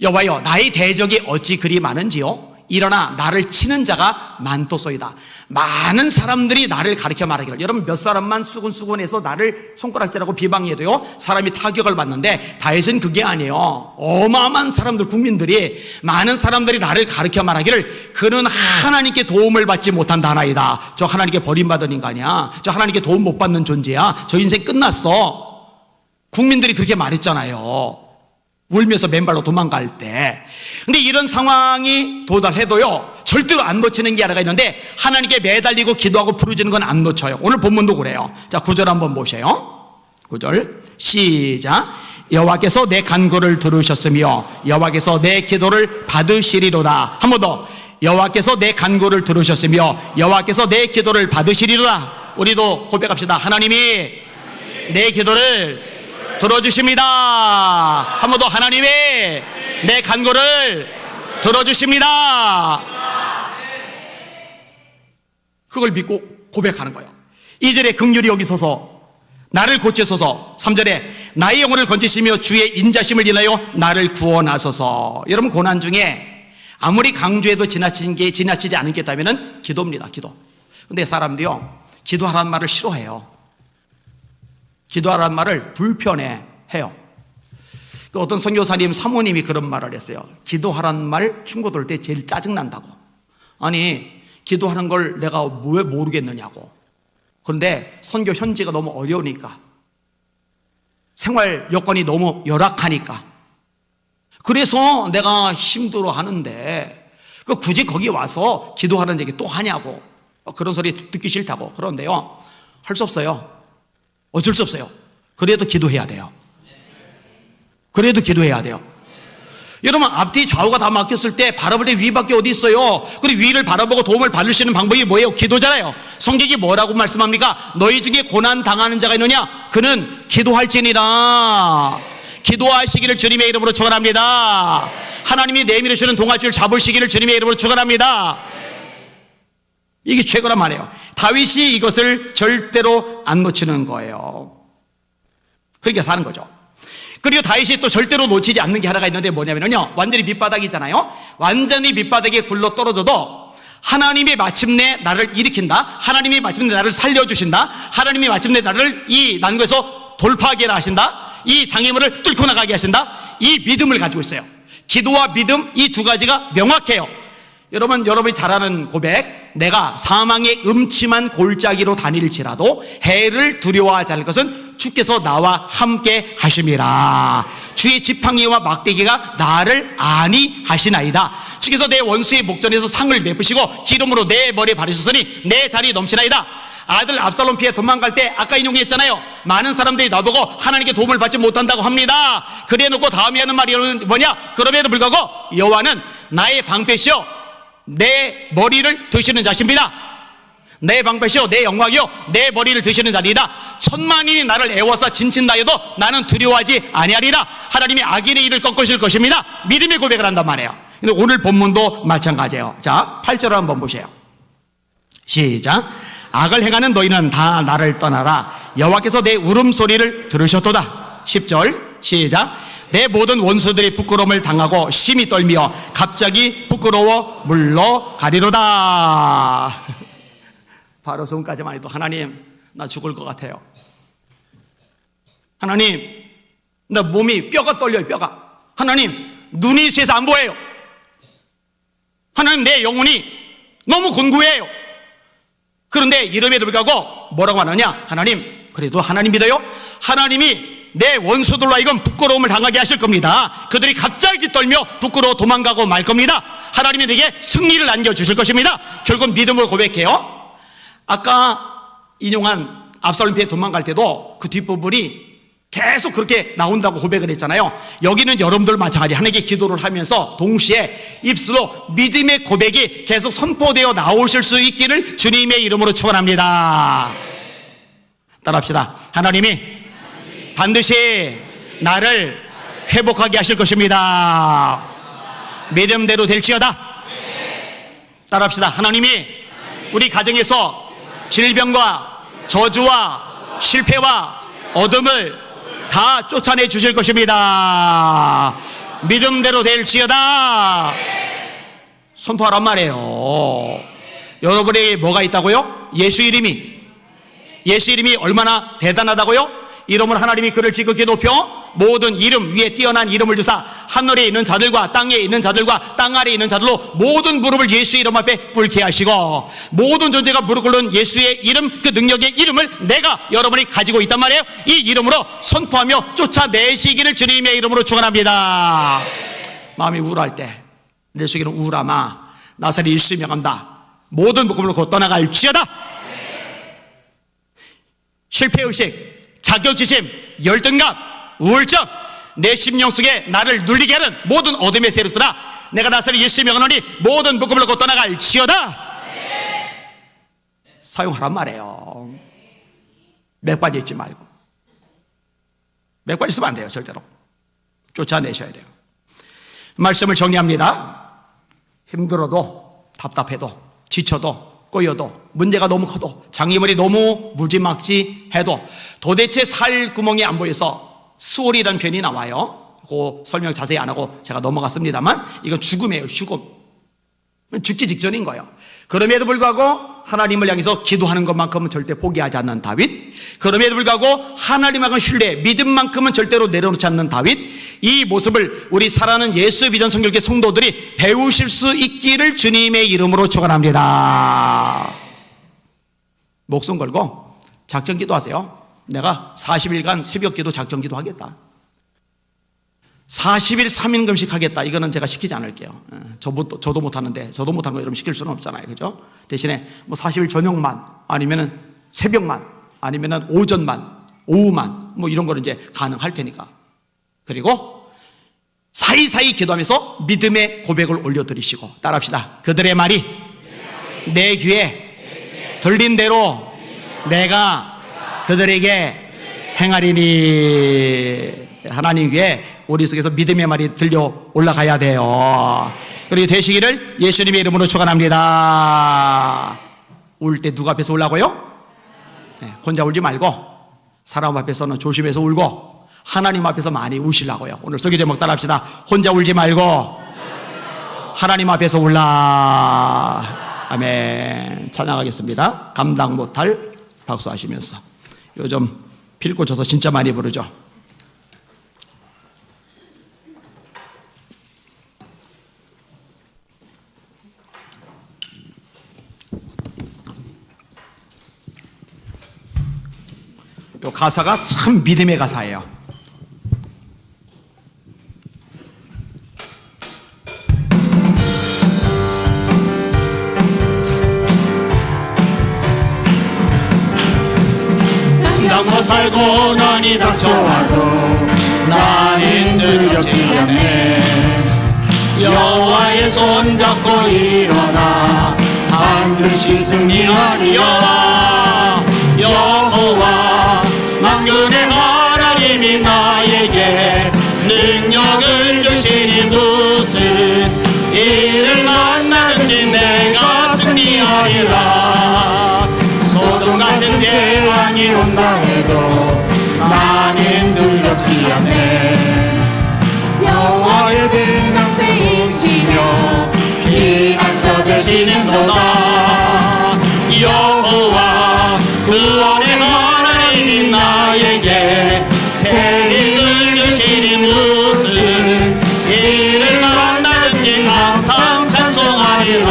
여호와여, 나의 대적이 어찌 그리 많은지요? 일어나 나를 치는 자가 많도소이다. 많은 사람들이 나를 가리켜 말하기를, 여러분 몇 사람만 수군수군해서 나를 손가락질하고 비방해도요 사람이 타격을 받는데 다윗은 그게 아니에요. 어마어마한 사람들, 국민들이, 많은 사람들이 나를 가리켜 말하기를 그는 하나님께 도움을 받지 못한 나라이다. 저 하나님께 버림받은 인간이야. 저 하나님께 도움 못 받는 존재야. 저 인생 끝났어. 국민들이 그렇게 말했잖아요. 울면서 맨발로 도망갈 때. 근데 이런 상황이 도달해도요 절대로 안 놓치는 게 하나가 있는데, 하나님께 매달리고 기도하고 부르짖는 건 안 놓쳐요. 오늘 본문도 그래요. 자, 9절 한번 보세요. 9절 시작. 여호와께서 내 간구를 들으셨으며 여호와께서 내 기도를 받으시리로다. 한 번 더. 여호와께서 내 간구를 들으셨으며 여호와께서 내 기도를 받으시리로다. 우리도 고백합시다. 하나님이 내 기도를 들어주십니다. 한 번 더. 하나님이 내 간구를 들어주십니다. 그걸 믿고 고백하는 거예요. 2절에 긍휼히 여기소서 나를 고치소서. 3절에 나의 영혼을 건지시며 주의 인자심을 인하여 나를 구원하소서. 여러분, 고난 중에 아무리 강조해도 지나치지 않은 게 있다면 기도입니다. 기도. 근데 사람들이요 기도하라는 말을 싫어해요. 기도하라는 말을 불편해해요. 어떤 선교사님 사모님이 그런 말을 했어요. 기도하라는 말 충고 들을 때 제일 짜증난다고. 아니, 기도하는 걸 내가 왜 모르겠느냐고. 그런데 선교 현지가 너무 어려우니까, 생활 여건이 너무 열악하니까, 그래서 내가 힘들어 하는데 굳이 거기 와서 기도하는 얘기 또 하냐고. 그런 소리 듣기 싫다고. 그런데요, 할 수 없어요. 어쩔 수 없어요. 그래도 기도해야 돼요. 그래도 기도해야 돼요. 여러분, 앞뒤 좌우가 다 막혔을 때 바라볼 때 위밖에 어디 있어요. 그리고 위를 바라보고 도움을 받을 수 있는 방법이 뭐예요? 기도잖아요. 성경이 뭐라고 말씀합니까? 너희 중에 고난 당하는 자가 있느냐? 그는 기도할지니라. 기도하시기를 주님의 이름으로 축원합니다. 하나님이 내밀으시는 동아줄을 잡으시기를 주님의 이름으로 축원합니다. 이게 최고란 말이에요. 다윗이 이것을 절대로 안 놓치는 거예요. 그렇게 사는 거죠. 그리고 다윗이 또 절대로 놓치지 않는 게 하나가 있는데 뭐냐면요, 완전히 밑바닥이잖아요. 완전히 밑바닥에 굴러 떨어져도 하나님이 마침내 나를 일으킨다. 하나님이 마침내 나를 살려주신다. 하나님이 마침내 나를 이 난국에서 돌파하게 하신다. 이 장애물을 뚫고 나가게 하신다. 이 믿음을 가지고 있어요. 기도와 믿음, 이 두 가지가 명확해요. 여러분이 잘 아는 고백, 내가 사망의 음침한 골짜기로 다닐지라도 해를 두려워하지 않을 것은 주께서 나와 함께 하심이라. 주의 지팡이와 막대기가 나를 안위하시나이다. 주께서 내 원수의 목전에서 상을 내쁘시고 기름으로 내 머리에 바르셨으니 내 자리 넘치나이다. 아들 압살롬 피해 도망갈 때 아까 인용했잖아요. 많은 사람들이 나보고 하나님께 도움을 받지 못한다고 합니다. 그래 놓고 다음에 하는 말이 뭐냐? 그럼에도 불구하고 여호와는 나의 방패시요 내 머리를 드시는 자십니다. 내 방패시요 내 영광이요 내 머리를 드시는 자리이다. 천만인이 나를 애워서 진친다여도 나는 두려워하지 아니하리라. 하나님이 악인의 일을 꺾으실 것입니다. 믿음의 고백을 한단 말이에요. 근데 오늘 본문도 마찬가지예요. 자, 8절을 한번 보세요. 시작. 악을 행하는 너희는 다 나를 떠나라. 여호와께서 내 울음소리를 들으셨도다. 10절 시작. 내 모든 원수들이 부끄러움을 당하고 심히 떨며 갑자기 부끄러워 물러가리로다. 바로 손까지만 해도 하나님 나 죽을 것 같아요. 하나님 나 몸이 뼈가 떨려요. 뼈가. 하나님 눈이 쇠서 안 보여요. 하나님 내 영혼이 너무 곤고해요. 그런데 이름에도 불구하고 뭐라고 하느냐. 하나님 그래도 하나님 믿어요. 하나님이 내 원수들로 하여금 부끄러움을 당하게 하실 겁니다. 그들이 갑자기 떨며 부끄러워 도망가고 말 겁니다. 하나님이 내게 승리를 안겨주실 것입니다. 결국 믿음으로 고백해요. 아까 인용한 압살롬 피해 도망갈 때도 그 뒷부분이 계속 그렇게 나온다고 고백을 했잖아요. 여기는 여러분들 마찬가지 하나님께 기도를 하면서 동시에 입술로 믿음의 고백이 계속 선포되어 나오실 수 있기를 주님의 이름으로 축원합니다. 따라합시다. 하나님이 반드시 나를 회복하게 하실 것입니다. 믿음대로 될지어다. 따라합시다. 하나님이 우리 가정에서 질병과 저주와 실패와 어둠을 다 쫓아내 주실 것입니다. 믿음대로 될지어다. 선포하란 말이에요. 여러분에게 뭐가 있다고요? 예수 이름이 얼마나 대단하다고요? 이름을 하나님이 그를 지극히 높여 모든 이름 위에 뛰어난 이름을 주사 하늘에 있는 자들과 땅에 있는 자들과 땅 아래에 있는 자들로 모든 무릎을 예수 이름 앞에 꿇게 하시고 모든 존재가 무릎 꿇는 예수의 이름 그 능력의 이름을 내가 여러분이 가지고 있단 말이에요. 이 이름으로 선포하며 쫓아내시기를 주님의 이름으로 축원합니다. 마음이 우울할 때 내 속에는 우울하마 나사리 예수 명한다. 모든 묶음으로 곧 떠나갈지어다. 실패의식, 자격지심, 열등감, 우울증, 내 심령 속에 나를 눌리게 하는 모든 어둠의 세력들아 내가 나사리 예수의 명하노니 모든 묶음을 곧 떠나갈지어다. 사용하란 말이에요. 맥바지 있지 말고. 맥바지 있으면 안 돼요. 절대로 쫓아내셔야 돼요. 말씀을 정리합니다. 힘들어도 답답해도 지쳐도 꼬여도 문제가 너무 커도 장애물이 너무 무지막지해도 도대체 살 구멍이 안 보여서 수월이라는 표현이 나와요. 그 설명 자세히 안 하고 제가 넘어갔습니다만 이건 죽음이에요. 죽음. 죽기 직전인 거예요. 그럼에도 불구하고 하나님을 향해서 기도하는 것만큼은 절대 포기하지 않는 다윗, 그럼에도 불구하고 하나님하고 신뢰, 믿음만큼은 절대로 내려놓지 않는 다윗, 이 모습을 우리 사랑하는 예수 비전 선교회 성도들이 배우실 수 있기를 주님의 이름으로 축원합니다. 목숨 걸고 작전 기도하세요. 내가 40일간 새벽 기도 작전 기도 하겠다. 40일 3인 금식 하겠다. 이거는 제가 시키지 않을게요. 저도 못하는데, 저도 못한 거 여러분 시킬 수는 없잖아요. 그죠? 대신에 뭐 40일 저녁만, 아니면은 새벽만, 아니면은 오전만, 오후만, 뭐 이런 거는 이제 가능할 테니까. 그리고 사이사이 기도하면서 믿음의 고백을 올려드리시고, 따라합시다. 그들의 말이 내 귀에 들린 대로 내가 그들에게 행하리니. 하나님 귀에 우리 속에서 믿음의 말이 들려 올라가야 돼요. 그리고 되시기를 예수님의 이름으로 축원합니다. 울 때 누가 앞에서 울라고요? 네, 혼자 울지 말고 사람 앞에서는 조심해서 울고 하나님 앞에서 많이 우시려고요. 오늘 설교 제목 따라합시다. 혼자 울지 말고 하나님 앞에서 울라. 아멘. 찬양하겠습니다. 감당 못할 박수하시면서. 요즘 빌 꽂혀서 진짜 많이 부르죠. 또 가사가 참 믿음의 가사예요. 감당 못할 고난이 닥쳐와도 나는 두렵지 않네. 여호와의 손 잡고 일어나 반드시 승리하리. 여호와 만군의 하나님이 나에게 능력을 주시니 무슨 일을 만나든지 내가 승리하리라. 소돔 같은 재앙이 온다 해도 나는 두렵지 않네. 여호와의 등병대이시며 피난처 되시는도다. 여호와 구원의 하나님이 나에게 새 힘을 주시니 무슨 일을 만나든지 항상 찬송하리라.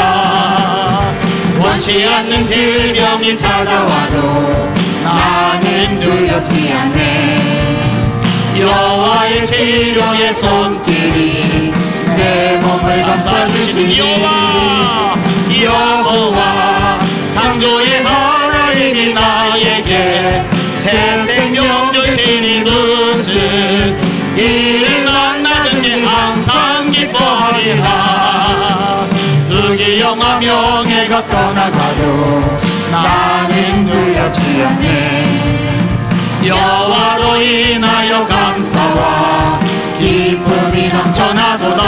원치 않는 질병이 찾아와도 나는 두렵지 않네. 여호와의 치료의 손길이 내 몸을 감싸주시니 여호와 창조의 하나님이 나에게 새 생명 주시니 무슨 일을 만나든지 항상 기뻐하리라. 흑이 영화 명예가 떠나가도 나는 두렵지 않네. 여호와로 인하여 감사와 기쁨이 넘쳐나도다.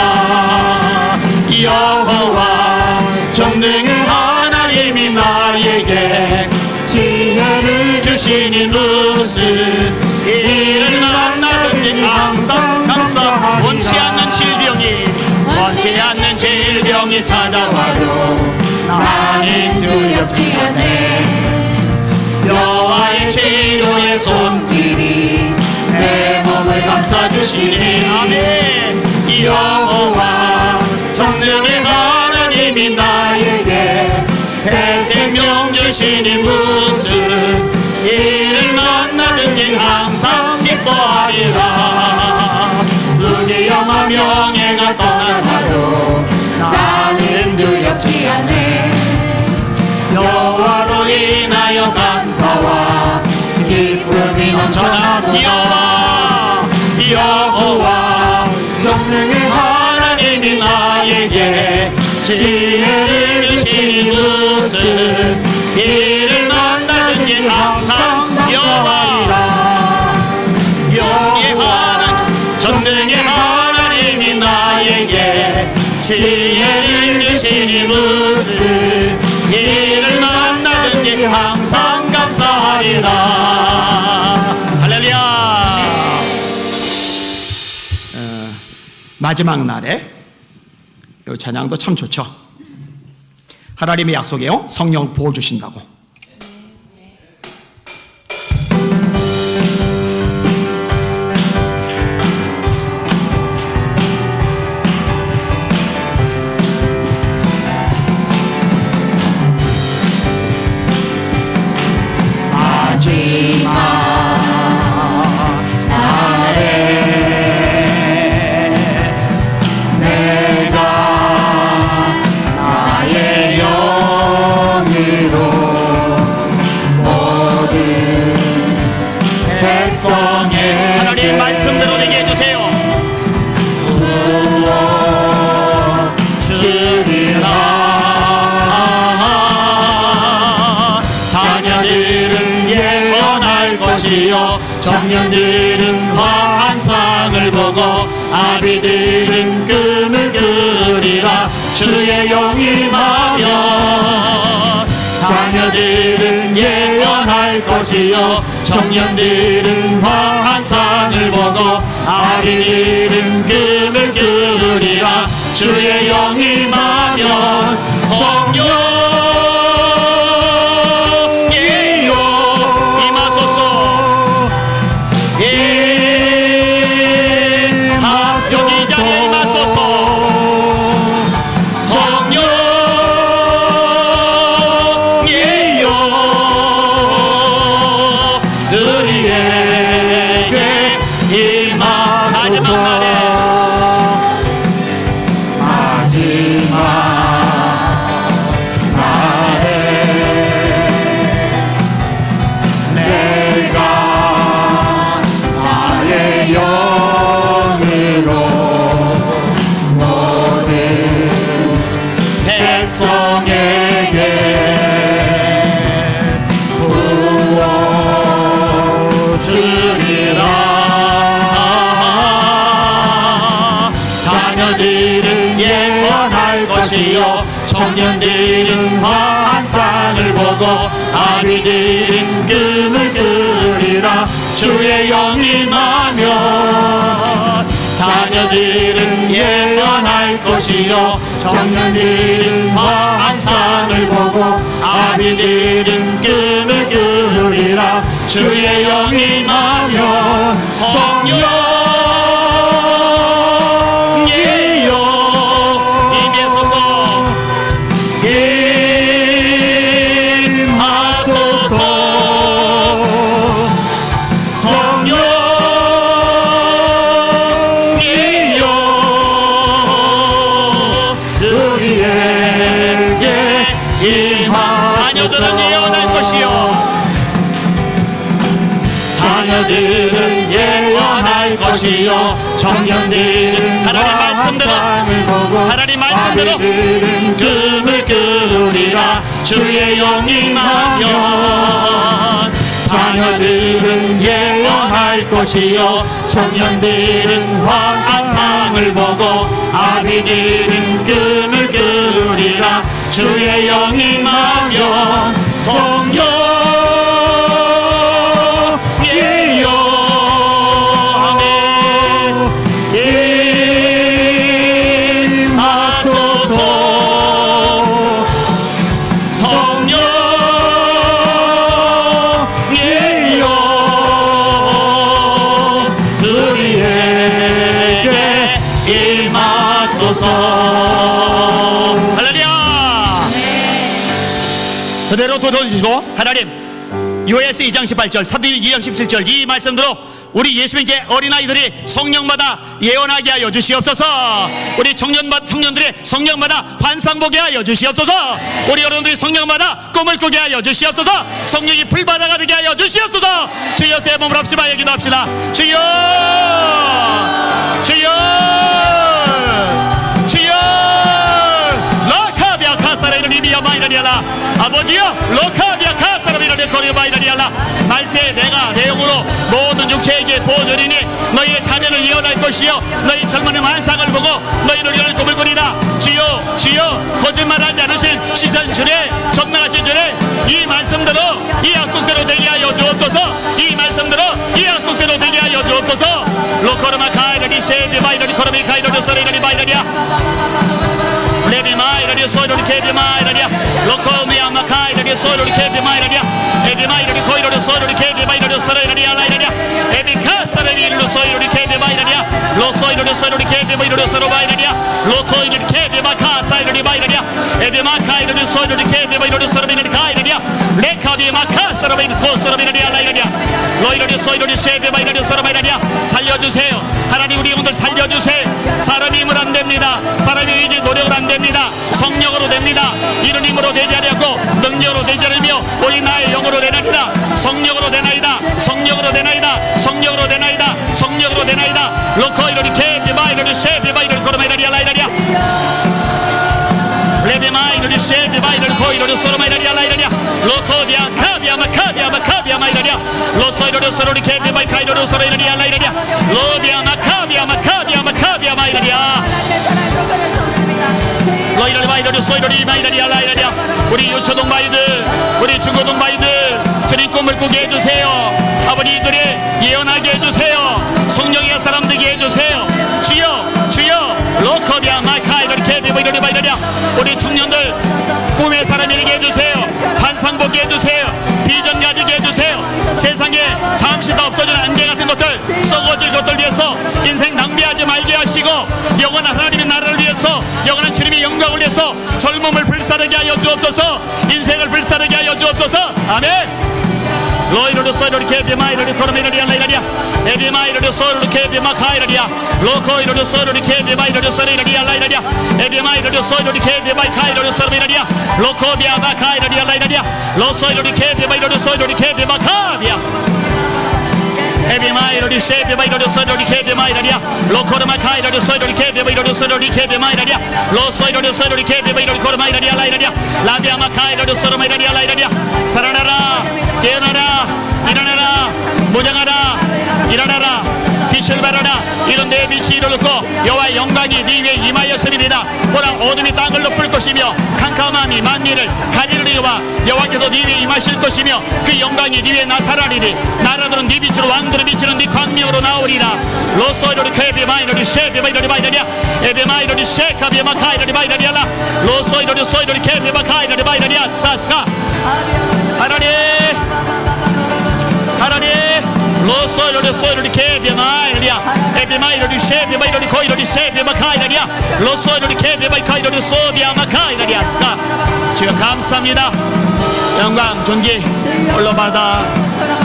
여호와 전능의 하나님이 나에게 지혜를 주시니 무슨 일을 만나든지 항상 감사하리라. 원치 않는 질병이 찾아와도 나는 두렵지 않네. 여호와의 치료의 손길이 내 몸을 감싸주시니 아멘. 여호와 전능의 하나님이 나에게 새 생명 주시니 무슨 일을 만나든지 항상 기뻐하리라. 흑이 영화 명예가 떠나가도 나는 두렵지 않네. 여호와로 인하여 감사와 기쁨이 넘쳐나도다. 여호와 전능의 하나님이 나에게 지혜를 주시니 무슨 일을 만나든지 항상 여호와라. 영의 하나님 전능의 하나님이 나에게 지혜를 주시니 무슨 일을 만나든지 항상 감사하리라. 할렐루야. 마지막 날에 이 찬양도 참 좋죠. 하나님의 약속이에요. 성령을 부어주신다고. 하나님 말씀대로 되게 해주세요. 주리라. 자녀들은 예언할 것이요 청년들은 환상을 보고 아비들은 꿈을 꾸리라. 주의 영이 임하면 자녀들은 예언할 것이요 청년들은 환상을 보고 아비들은 꿈을 꾸리라. 주의 영이 임하면 성령이여 임하소서. 합격 이 자리에 임하소서. 성령이여 우리에게 임하소서. 마지막 자녀들은 예언할 것이요 청년들은 환상을 보고 아비들은 꿈을 꾸리라 주의 영이 나면 자녀들은 예언할 것이요 청년들은 환상을 보고 아비들은 꿈을 꾸리라 주의 영이 나면 성령이여 임하소서 임하소서 성령이여 우리에게 임하소서 자녀들은 예언할 것이요 자녀들은 예언할 것이요 청년들은 하나님 말씀대로 하나님 말씀대로 꿈을 꾸리라 주의 영이 나면 자녀들은 예언할 것이요 청년들은 환상을 보고 아비들은 꿈을 꾸리라 주의 영이 나면 성령 할렐루야. 그대로 도전하시고 하나님 요에스 2장 18절 사도행 2장 17절 이 말씀대로 우리 예수님께 어린아이들이 성령마다 예언하게 하여 주시옵소서. 우리 청년들의 성령마다 환상 보게 하여 주시옵소서. 우리 어른들이 성령마다 꿈을 꾸게 하여 주시옵소서. 성령이 불바다가 되게 하여 주시옵소서. 주여 세 몸을 합시다. 기도합시다. 주여 주여 주여 로카비아 카사라이를 이비야 마이라리알라 아버지여 로카비아 카사라이를 거리어 마이라리알라 말세에 내가 내 영으로 모든 육체에게 보여주리니 너희의 자녀를 예언할 것이요 너희 젊은이 환상을 보고 너희를 위하여 꿈을 꾸리라. 주여 주여 거짓말하지 않으신 시선주에 전능하신 주에 이 말씀대로 이 약속대로 되게 하여 주옵소서. 이 말씀대로 이 약속대로 되게 하여 주옵소서. 로코르마 카이라리 세비 마이라리 코르미 카이라리 소리라리 마이라리야 레비 마이라리 소리라리 케비 마이라리야 로코미야 마카이라리 소리라리 케비 마이라리야 에비 마이라리 코이라리 소리라리 케비 마이라리 소리라리 알라이라리야 에비 카사라리 일로 소리라리 케비 마이라리야 로소이라리 소리라리 케비 마이라리 소리 마이라리야 로코이라리 케비 마카사이라리 마이라리야 에비 마카이라리 소리라리 케비 마이라리 소리라리 카이라리야 레카비 마카사라리 코소라리 알라이라리야 로이라리 소이라리 세비 마이라리 소리 마이라리야 살려주세요. 하나님 우리 영혼들 살려주세요. 사람이 힘을 안 됩니다. 사람이 의지 노력을 안 됩니다. 성령으로 됩니다. 이런 힘으로 되지 않고 능력으로 되지 않으며 우리 나의 영으로 되나이다. 성령으로 되나이다. 성령으로 되나이다. 성령으로 되나이다. 성령으로 되나이다. 로코이로리 케비마이로리 쉐비마이로리 코로마이라리아 라이라리아 레비마이로리 쉐비마이로리 코이로리 소로마이라리아 라이라리아 로코비아 카비아 마카비아 마카비아 마이라리아 로소이로리 소로리 케비마이 카이로리 소로이라리아 라이라리아 로비아 마카비아 마카비아 마카비아 마이라리아 로이로리 마이로리 소이로리 마이라리아 라이라리아 우리 유초동 마이들 우리 중고동 마이들 주님 꿈을 꾸게 해주세요. 아버지들이 예언하게 해주세요. 성령의 사람 되게 해주세요. 주여 주여 로커비아 마카이로리 케비마 이로리 마이라리아 우리 청년들 꿈의 사람이 되게 해주세요. 환상 보게 해주세요. 비전 가지게 해주세요. 세상에 잠시 다 없어지는 안개 같은 것들 썩어질 것들 위해서 인생 낭비하지 말게 하시고 영원한 하나님의 나라를 위해서 영원한 주님의 영광을 위해서 젊음을 불사르게 하여 주옵소서. 인생을 불사르게 하여 주옵소서. 아멘. 로이로리 소이로리 케비마이로리 코르미라리아 라이라리아 에비마이로리 소이로리 케비마카이라리아 로코이로리 소이로리 케비마이로리 소이라리아 라이라리아 에비마이로리 소이로리 케비마이 카이로리 소이라리아 로코비아 마카이라리아 라이라리아 로소이로리 케비마이로리 소이로리 케비마카비아 에비마이로리 쉐비마이로리 소이로리 케비마이라리아 로코르마카이로리 소이로리 케비마이로리 소이로리 케비마이라리아 로소이로리 소이로리 케비마이로리 코르마이라리아 라이라리아 라비아마카이로리 소르마이라리아 라이라리아 살아나라 깨어나라 일어나라 무장하라 일어나라 빛을 발하라 이런 내 빛이 이르렀고 여호와의 영광이 네 위에 임하였으리이다 보라 어둠이 땅을 덮을 것이며 캄캄함이 만민을 가리르리와 여호와께서 네 위에 임하실 것이며 그 영광이 네 위에 나타나리니 나라들은 네 빛으로 왕들의 빛으로 네 광명으로 나오리라 로소이로리 케비마이로리 쉐비마이로리 바이라리아 에비마이로리 쉐카비마카이로리 바이라리아라 로소이로리 소이로리 케비마카이로리 바이라리아 사사 하나님 하나님 로소이로리 소이로리 케비마이라리아 에비마이로리 쉐비마이로리 코이로리 쉐비마카이라리아 로소이로리 케비마이카이로리 소비아마카이라리아 스타 주여 감사합니다. 영광 존귀 홀로 받아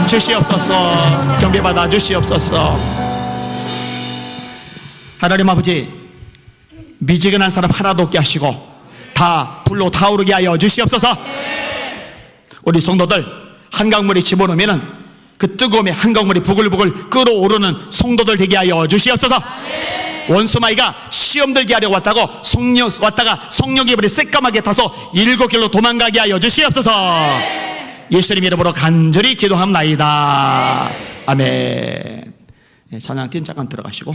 주시옵소서. 경배 받아 주시옵소서. 하나님 아버지 미지근한 사람 하나도 없게 하시고 다 불로 타오르게 하여 주시옵소서. 우리 성도들 한강물이 집어넣으면 그 뜨거움에 한강물이 부글부글 끓어오르는 성도들 되게 하여 주시옵소서. 원수마이가 시험 들게 하려고 왔다가 성령의 불이 새까맣게 타서 7길로 도망가게 하여 주시옵소서. 예수님 이름으로 간절히 기도합나이다. 아멘. 찬양팀 잠깐 들어가시고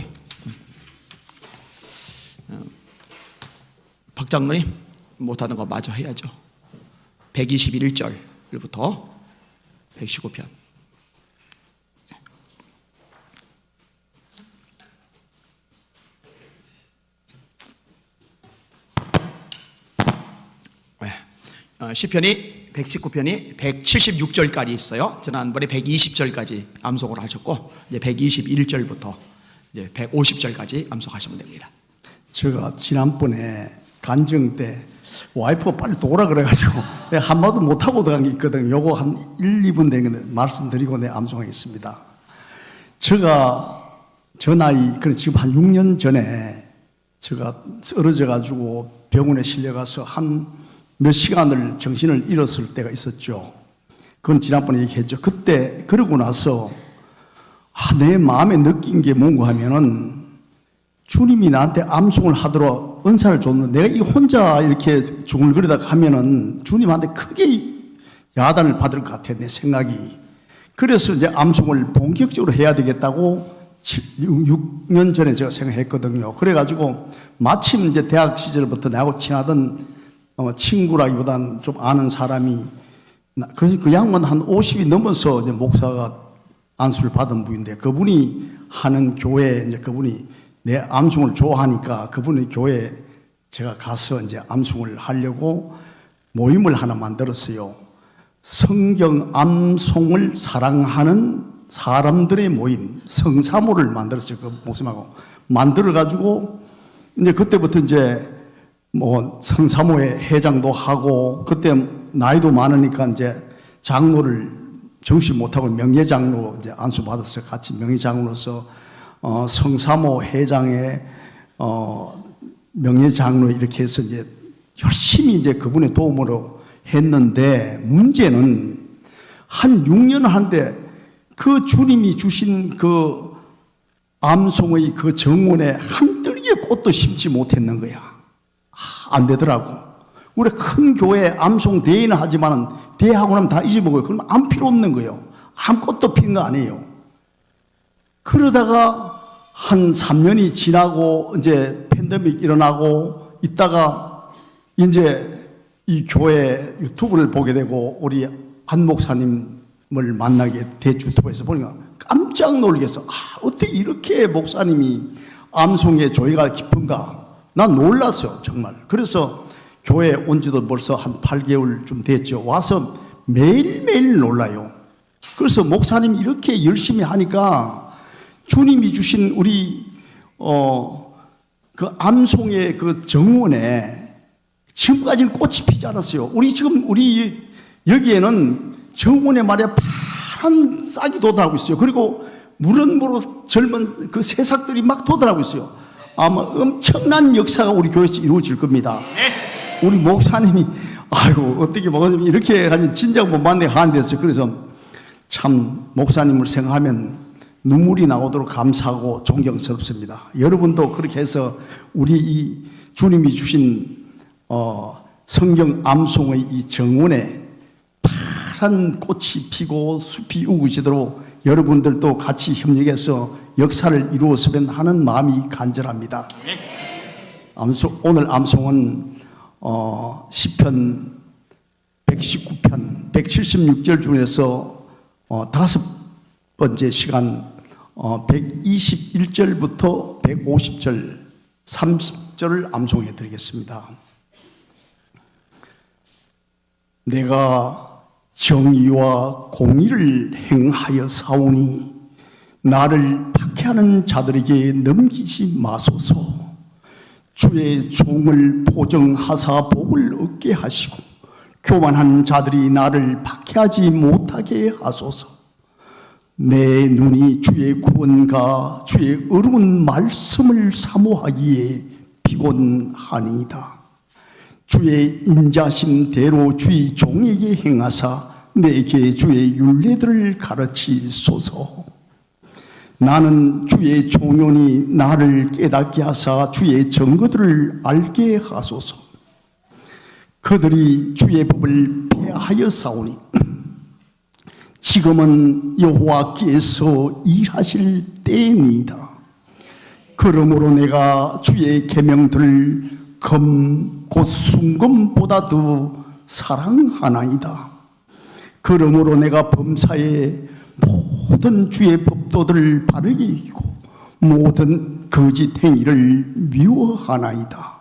박 장로님 못하는 거 마저 해야죠. 121절부터 119편. 시편이 119편이 176절까지 있어요. 지난번에 120절까지 암송을 하셨고 이제 121절부터 이제 150절까지 암송하시면 됩니다. 제가 지난번에 간증 때 와이프가 빨리 도라 그래가지고 한마디 못하고 들어간 게 있거든요. 요거 한 1, 2분 되는 건데 말씀드리고 내 암송하겠습니다. 제가 저 나이, 그래 지금 한 6년 전에 제가 쓰러져가지고 병원에 실려가서 한 몇 시간을 정신을 잃었을 때가 있었죠. 그건 지난번에 얘기했죠. 그때 그러고 나서 내 마음에 느낀 게 뭔가 하면은 주님이 나한테 암송을 하도록 은사를 줬는데 내가 이 혼자 이렇게 중얼거리다가 하면은 주님한테 크게 야단을 받을 것 같아 내 생각이. 그래서 이제 암송을 본격적으로 해야 되겠다고 6년 전에 제가 생각했거든요. 그래가지고 마침 이제 대학 시절부터 나하고 친하던 친구라기보다는 좀 아는 사람이 그 양반 한 50이 넘어서 이제 목사가 안수를 받은 분인데 그분이 하는 교회 이제 그분이 내 암송을 좋아하니까 그분의 교회에 제가 가서 이제 암송을 하려고 모임을 하나 만들었어요. 성경 암송을 사랑하는 사람들의 모임 성사모를 만들었어요. 그 목사님하고 만들어가지고 이제 그때부터 이제 뭐 성사모회 회장도 하고 그때 나이도 많으니까 이제 장로를 정신 못하고 명예장로 이제 안수 받았어요. 같이 명예장로로서 성사모 회장의 명예장로 이렇게 해서 이제 열심히 이제 그분의 도움으로 했는데 문제는 한 6년을 하는데 그 주님이 주신 그 암송의 그 정원에 한 뜰기의 꽃도 심지 못했는 거야. 안 되더라고. 우리 큰 교회 암송 대회는 하지만은 대회하고 나면 다 잊어먹어요. 그러면 아무 필요 없는 거예요. 아무것도 핀 거 아니에요. 그러다가 한 3년이 지나고 이제 팬데믹 일어나고 있다가 이제 이 교회 유튜브를 보게 되고 우리 안 목사님을 만나게 돼 유튜브에서 보니까 깜짝 놀라겠어. 어떻게 이렇게 목사님이 암송의 조예가 깊은가? 난 놀랐어요, 정말. 그래서 교회에 온 지도 벌써 한 8개월쯤 됐죠. 와서 매일매일 놀라요. 그래서 목사님이 이렇게 열심히 하니까 주님이 주신 우리 그 암송의 그 정원에 지금까지는 꽃이 피지 않았어요. 우리 여기에는 정원에 말이야 파란 싹이 돋아나고 있어요. 그리고 무릇무릇 젊은 그 새싹들이 막 돋아나고 있어요. 아마 엄청난 역사가 우리 교회에서 이루어질 겁니다. 우리 목사님이 아이고 어떻게 목사님이 이렇게 하니 진작 못 만나게 하는 데서 그래서 참 목사님을 생각하면 눈물이 나오도록 감사하고 존경스럽습니다. 여러분도 그렇게 해서 우리 이 주님이 주신 성경 암송의 이 정원에 파란 꽃이 피고 숲이 우거지도록 여러분들도 같이 협력해서 역사를 이루었으면 하는 마음이 간절합니다. 오늘 암송은 시편 119편 176절 중에서 5번째 시간 121절부터 150절 30절을 암송해 드리겠습니다. 내가 정의와 공의를 행하여 사오니 나를 박해하는 자들에게 넘기지 마소서. 주의 종을 보정하사 복을 얻게 하시고 교만한 자들이 나를 박해하지 못하게 하소서. 내 눈이 주의 구원과 주의 어려운 말씀을 사모하기에 피곤하니이다. 주의 인자심대로 주의 종에게 행하사 내게 주의 율례들을 가르치소서. 나는 주의 종연이 나를 깨닫게 하사 주의 증거들을 알게 하소서. 그들이 주의 법을 폐하여 싸우니 지금은 여호와께서 일하실 때입니다. 그러므로 내가 주의 계명들을 곧 순금보다도 사랑하나이다. 그러므로 내가 범사에 모든 주의 법도들을 바르게 이기고 모든 거짓 행위를 미워하나이다.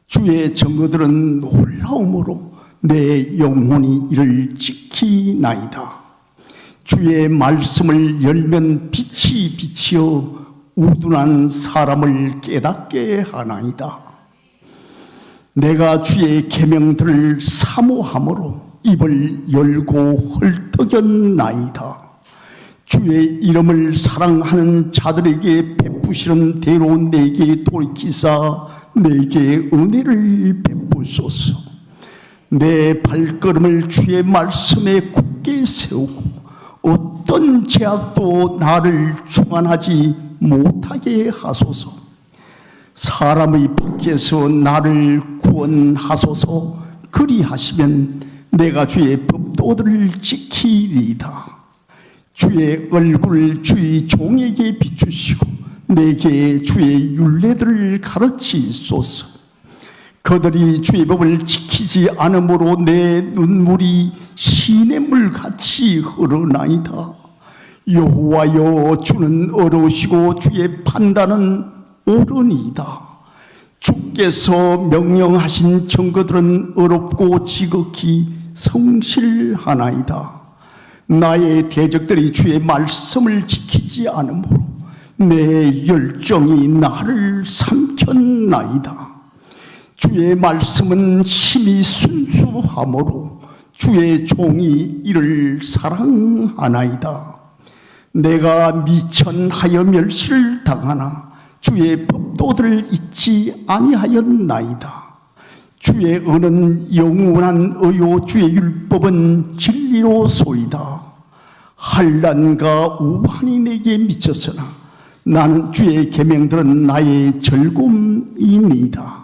주의 증거들은 놀라움으로 내 영혼이 이를 지키나이다. 주의 말씀을 열면 빛이 비치어 우둔한 사람을 깨닫게 하나이다. 내가 주의 계명들을 사모함으로 입을 열고 헐떡였나이다. 주의 이름을 사랑하는 자들에게 베푸시는 대로 내게 돌이키사 내게 은혜를 베푸소서. 내 발걸음을 주의 말씀에 굳게 세우고 어떤 제약도 나를 주관하지 못하게 하소서. 사람의 밖에서 나를 구원하소서. 그리하시면 내가 주의 법도들을 지키리이다. 주의 얼굴을 주의 종에게 비추시고 내게 주의 율례들을 가르치소서. 그들이 주의 법을 지키지 않으므로 내 눈물이 시냇물같이 흐르나이다. 여호와여, 주는 어려우시고 주의 판단은 옳으니이다. 주께서 명령하신 증거들은 어렵고 지극히 성실하나이다. 나의 대적들이 주의 말씀을 지키지 않으므로 내 열정이 나를 삼켰나이다. 주의 말씀은 심히 순수하므로 주의 종이 이를 사랑하나이다. 내가 미천하여 멸시를 당하나 주의 법도들을 잊지 아니하였나이다. 주의 은은 영원한 의요 주의 율법은 진리로소이다. 환난과 우환이 내게 미쳤으나 나는 주의 계명들은 나의 즐거움이니이다.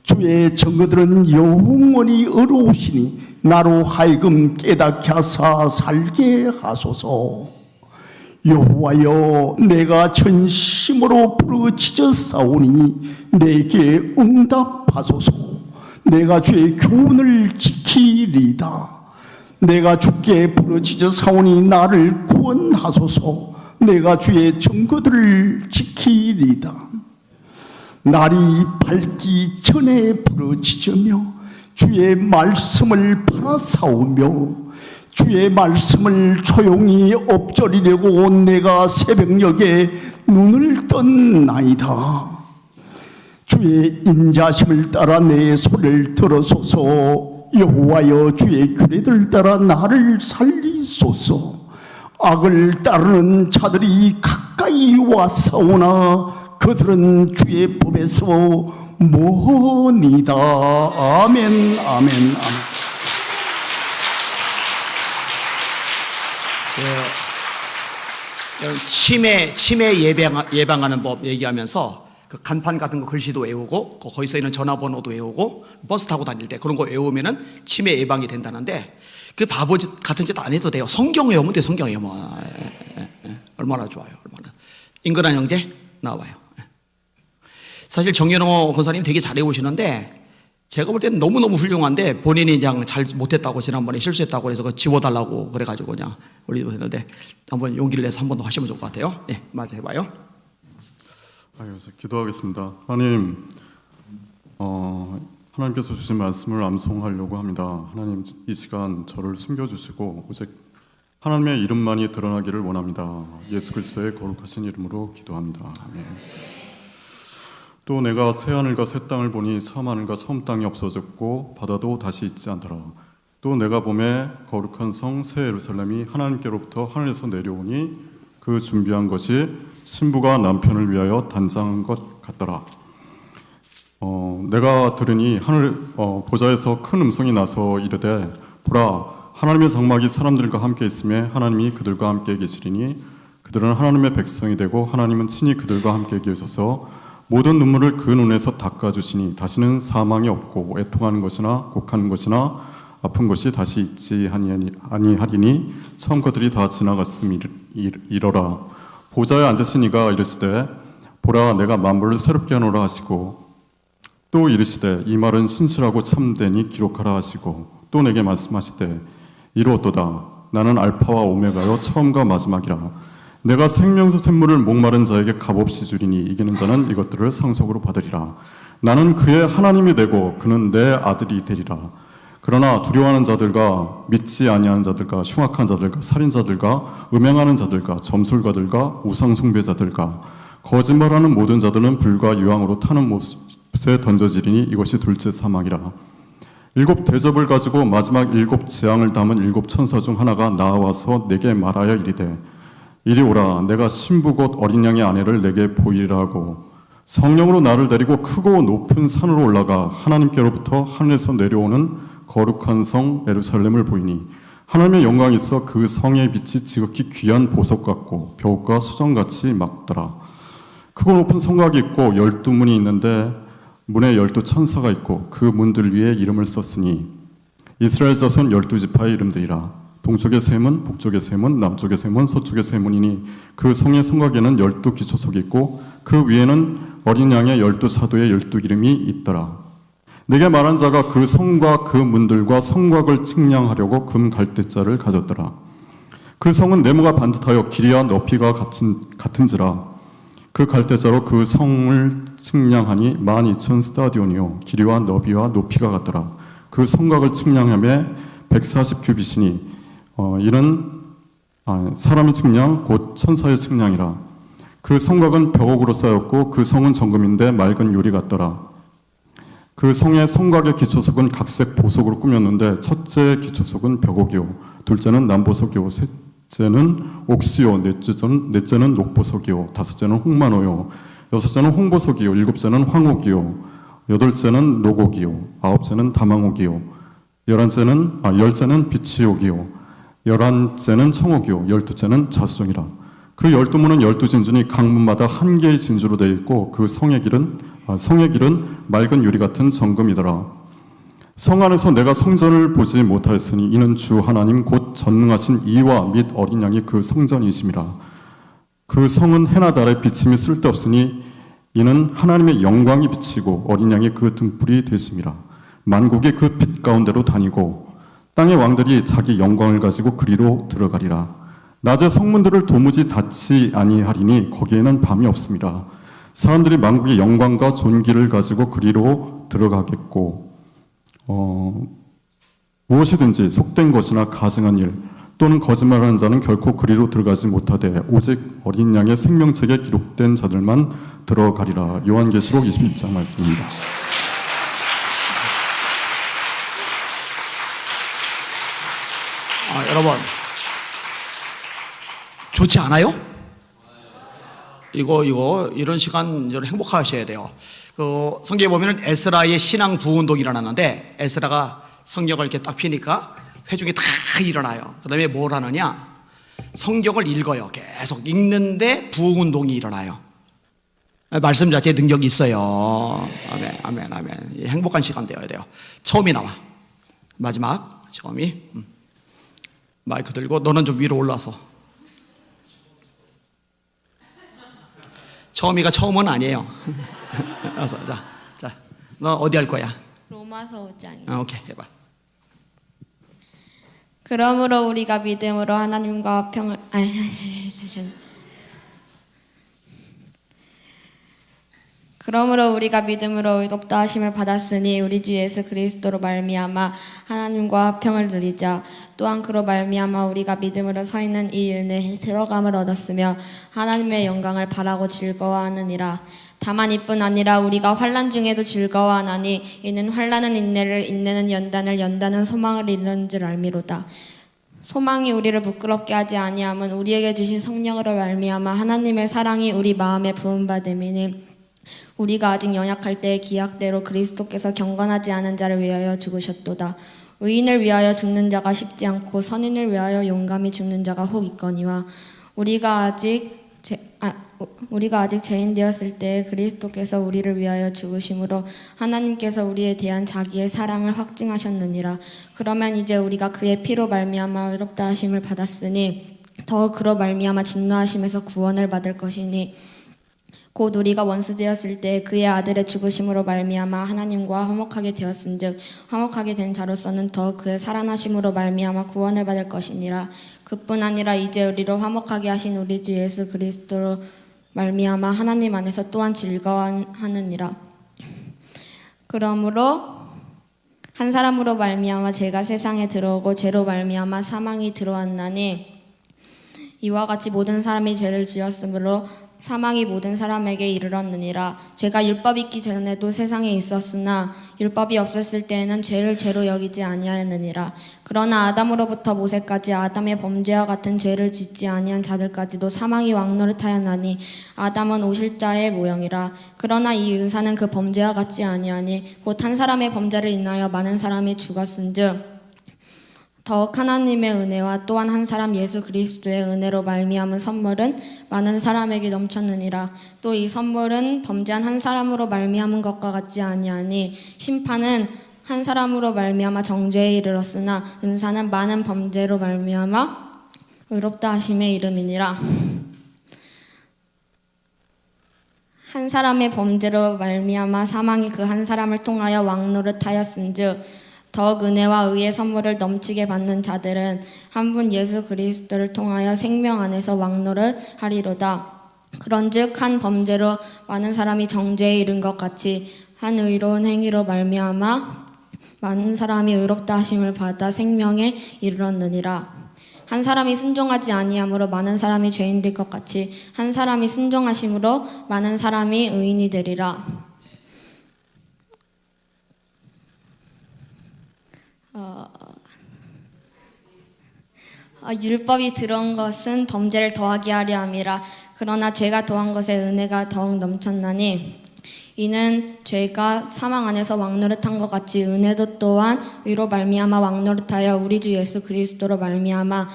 주의 증거들은 영원히 어려우시니 나로 하여금 깨닫게 하사 살게 하소서. 여호와여, 내가 전심으로 부르짖어 싸우니 내게 응답하소서. 내가 주의 교훈을 지키리이다. 내가 주께 부르짖어 싸우니 나를 구원하소서. 내가 주의 증거들을 지키리이다. 날이 밝기 전에 부르짖으며 주의 말씀을 바라사오며 주의 말씀을 조용히 엎드리려고 내가 새벽녘에 눈을 떴나이다. 주의 인자심을 따라 내 소리를 들어소서. 여호와여, 주의 규례들 따라 나를 살리소서. 악을 따르는 자들이 가까이 와싸우나 그들은 주의 법에서 머니다. 아멘, 아멘, 아멘. 이런 치매 예방하는 법 얘기하면서 그 간판 같은 거 글씨도 외우고 거기 써 있는 전화번호도 외우고 버스 타고 다닐 때 그런 거 외우면은 치매 예방이 된다는데 그 바보 같은 짓 안 해도 돼요. 성경 외우면 돼. 성경 외우면 얼마나 좋아요. 얼마나 인근한 형제 나와요. 사실 정연호 권사님 되게 잘 외우시는데 제가 볼 때는 너무너무 훌륭한데 본인이 그냥 잘 못했다고 지난번에 실수했다고 그래서 그거 지워달라고 그래가지고 그냥 올리도 했는데 한번 용기를 내서 한 번 더 하시면 좋을 것 같아요. 예, 맞아 해봐요. 그래서 기도하겠습니다. 하나님, 하나님께서 주신 말씀을 암송하려고 합니다. 하나님, 이 시간 저를 숨겨주시고 오직 하나님의 이름만이 드러나기를 원합니다. 예수 그리스도의 거룩하신 이름으로 기도합니다. 아멘. 또 내가 새 하늘과 새 땅을 보니 처음 하늘과 처음 땅이 없어졌고 바다도 다시 있지 않더라. 또 내가 보매 거룩한 성 새 예루살렘이 하나님께로부터 하늘에서 내려오니 그 준비한 것이 신부가 남편을 위하여 단장한 것 같더라. 내가 들으니 하늘 보좌에서 큰 음성이 나서 이르되 보라 하나님의 장막이 사람들과 함께 있으며 하나님이 그들과 함께 계시리니 그들은 하나님의 백성이 되고 하나님은 친히 그들과 함께 계셔서 모든 눈물을 그 눈에서 닦아주시니 다시는 사망이 없고 애통하는 것이나 곡하는 것이나 아픈 것이 다시 있지 아니하리니 처음 것들이 다 지나갔음이 이러라. 보좌에 앉으신 이가 이르시되 보라 내가 만물을 새롭게 하노라 하시고 또 이르시되 이 말은 신실하고 참되니 기록하라 하시고 또 내게 말씀하시되 이루었도다. 나는 알파와 오메가요 처음과 마지막이라. 내가 생명수 샘물을 목마른 자에게 값없이 주리니 이기는 자는 이것들을 상속으로 받으리라. 나는 그의 하나님이 되고 그는 내 아들이 되리라. 그러나 두려워하는 자들과 믿지 아니하는 자들과 흉악한 자들과 살인자들과 음행하는 자들과 점술가들과 우상 숭배자들과 거짓말하는 모든 자들은 불과 유황으로 타는 못에 던져지리니 이것이 둘째 사망이라. 7 대접을 가지고 마지막 7 재앙을 담은 7 천사 중 하나가 나와서 내게 말하여 이르되 이리 오라. 내가 신부 곧 어린 양의 아내를 내게 보이리라 하고 성령으로 나를 데리고 크고 높은 산으로 올라가 하나님께로부터 하늘에서 내려오는 거룩한 성 예루살렘을 보이니 하나님의 영광이 있어 그 성의 빛이 지극히 귀한 보석 같고 벼옷과 수정같이 막더라. 크고 높은 성곽이 있고 12문이 있는데 문에 12 천사가 있고 그 문들 위에 이름을 썼으니 이스라엘 자손 12지파의 이름들이라. 동쪽의 세 문, 북쪽의 세 문, 남쪽의 세 문, 서쪽의 세 문이니 그 성의 성곽에는 12 기초석이 있고 그 위에는 어린 양의 12 사도의 12 이름이 있더라. 내게 말한 자가 그 성과 그 문들과 성곽을 측량하려고 금 갈대자를 가졌더라. 그 성은 네모가 반듯하여 길이와 높이가 같은지라. 그 갈대자로 그 성을 측량하니 12,000 스타디온이요 길이와 너비와 높이가 같더라. 그 성곽을 측량하며 140 규빗이니 이는 사람의 측량 곧 천사의 측량이라. 그 성곽은 벽옥으로 쌓였고 그 성은 정금인데 맑은 유리 같더라. 그 성의 성곽의 기초석은 각색 보석으로 꾸몄는데 첫째 기초석은 벽옥이요 둘째는 남보석이요 셋째는 옥시요 넷째는 녹보석이요 다섯째는 홍만호요 여섯째는 홍보석이요 일곱째는 황옥이요 여덟째는 녹옥이요 아홉째는 다망옥이요 열째는 비치옥이요 11째는 청옥이요 12째는 자수정이라. 그 12문은 12진주니 각 문마다 한 개의 진주로 되어 있고 그 성의 길은 맑은 유리 같은 정금이더라. 성 안에서 내가 성전을 보지 못하였으니 이는 주 하나님 곧 전능하신 이와 및 어린 양이 그 성전이심이라. 그 성은 해나 달의 비침이 쓸데없으니 이는 하나님의 영광이 비치고 어린 양이 그 등불이 되심이라. 만국이 그 빛 가운데로 다니고 땅의 왕들이 자기 영광을 가지고 그리로 들어가리라. 낮에 성문들을 도무지 닫지 아니하리니 거기에는 밤이 없습니다. 사람들이 만국의 영광과 존귀를 가지고 그리로 들어가겠고 무엇이든지 속된 것이나 가증한 일 또는 거짓말하는 자는 결코 그리로 들어가지 못하되 오직 어린 양의 생명책에 기록된 자들만 들어가리라. 요한계시록 26장 말씀입니다. 여러분 좋지 않아요? 이거 이런 시간 여러분 행복하셔야 돼요. 그 성경에 보면은 에스라의 신앙 부운동이 일어났는데 에스라가 성경을 이렇게 딱 피니까 회중이 다 일어나요. 그다음에 뭘 하느냐? 성경을 읽어요. 계속 읽는데 부흥운동이 일어나요. 말씀 자체에 능력이 있어요. 아멘, 아멘, 아멘. 행복한 시간 되어야 돼요. 처음이 나와. 마지막, 처음이. 마이크 들고 너는 좀 위로 올라서. 처음이가 처음은 아니에요. 자, 너 어디 할 거야? 로마서 5장이요. 오케이, 해봐. 그러므로 우리가 믿음으로 하나님과 평을 그러므로 우리가 믿음으로 의롭다 하심을 받았으니 우리 주 예수 그리스도로 말미암아 하나님과 화평을 누리자. 또한 그로 말미암아 우리가 믿음으로 서 있는 이 은혜에 들어감을 얻었으며 하나님의 영광을 바라고 즐거워하느니라. 다만 이뿐 아니라 우리가 환난 중에도 즐거워하나니 이는 환난은 인내를, 인내는 연단을, 연단은 소망을 이루는 줄 알미로다. 소망이 우리를 부끄럽게 하지 아니함은 우리에게 주신 성령으로 말미암아 하나님의 사랑이 우리 마음에 부음받음이니 우리가 아직 연약할 때의 기약대로 그리스도께서 경건하지 않은 자를 위하여 죽으셨도다. 의인을 위하여 죽는 자가 쉽지 않고 선인을 위하여 용감히 죽는 자가 혹 있거니와 우리가 아직 죄인 되었을 때에 그리스도께서 우리를 위하여 죽으심으로 하나님께서 우리에 대한 자기의 사랑을 확증하셨느니라. 그러면 이제 우리가 그의 피로 말미암아 의롭다 하심을 받았으니 더 그로 말미암아 진노하심에서 구원을 받을 것이니 곧 우리가 원수 되었을 때 그의 아들의 죽으심으로 말미암아 하나님과 화목하게 되었은즉 화목하게 된 자로서는 더 그의 살아나심으로 말미암아 구원을 받을 것이니라. 그뿐 아니라 이제 우리로 화목하게 하신 우리 주 예수 그리스도로 말미암아 하나님 안에서 또한 즐거워하느니라. 그러므로 한 사람으로 말미암아 죄가 세상에 들어오고 죄로 말미암아 사망이 들어왔나니 이와 같이 모든 사람이 죄를 지었으므로 사망이 모든 사람에게 이르렀느니라. 죄가 율법이 있기 전에도 세상에 있었으나 율법이 없었을 때에는 죄를 죄로 여기지 아니하였느니라. 그러나 아담으로부터 모세까지 아담의 범죄와 같은 죄를 짓지 아니한 자들까지도 사망이 왕노릇하였나니 아담은 오실자의 모형이라. 그러나 이 은사는 그 범죄와 같지 아니하니 곧 한 사람의 범죄를 인하여 많은 사람이 죽었은즉 더욱 하나님의 은혜와 또한 한 사람 예수 그리스도의 은혜로 말미암은 선물은 많은 사람에게 넘쳤느니라. 또 이 선물은 범죄한 한 사람으로 말미암은 것과 같지 아니하니 심판은 한 사람으로 말미암아 정죄에 이르렀으나 은사는 많은 범죄로 말미암아 의롭다 하심의 이름이니라. 한 사람의 범죄로 말미암아 사망이 그 한 사람을 통하여 왕노릇하였은즉 더욱 은혜와 의의 선물을 넘치게 받는 자들은 한 분 예수 그리스도를 통하여 생명 안에서 왕노를 하리로다. 그런즉 한 범죄로 많은 사람이 정죄에 이른 것 같이 한 의로운 행위로 말미암아 많은 사람이 의롭다 하심을 받아 생명에 이르렀느니라. 한 사람이 순종하지 아니함으로 많은 사람이 죄인 될 것 같이 한 사람이 순종하심으로 많은 사람이 의인이 되리라. 율법이 들어온 것은 범죄를 더하게 하려 함이라. 그러나 죄가 더한 것에 은혜가 더욱 넘쳤나니 이는 죄가 사망 안에서 왕노릇한 것 같이 은혜도 또한 의로 말미암아 왕노릇하여 우리 주 예수 그리스도로 말미암아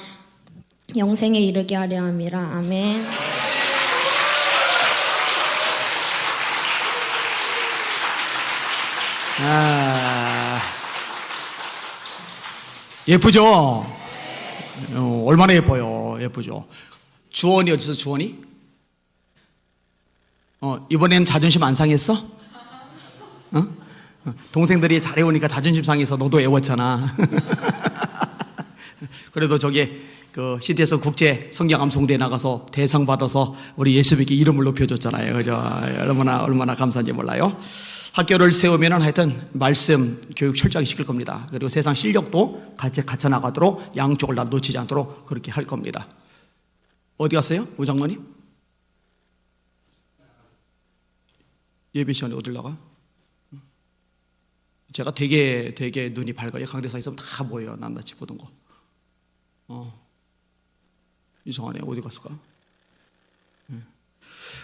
영생에 이르게 하려 함이라. 아멘. 예쁘죠? 얼마나 예뻐요. 예쁘죠? 주원이 어디서 주원이? 이번엔 자존심 안 상했어? 동생들이 잘해오니까 자존심 상해서 너도 애웠잖아. 그래도 저기 그 CT에서 국제 성경 암송대에 나가서 대상 받아서 우리 예수님께 이름을 높여줬잖아요. 그죠? 얼마나 감사한지 몰라요. 학교를 세우면은 하여튼 말씀 교육 철저하게 시킬 겁니다. 그리고 세상 실력도 같이 갖춰 나가도록 양쪽을 다 놓치지 않도록 그렇게 할 겁니다. 어디 갔어요? 우장관님? 예배 시간에 어딜 나가? 제가 되게 눈이 밝아요. 강대상에 있으면 다 보여요. 낱낱이 보던 거. 이상하네. 어디 갔을까?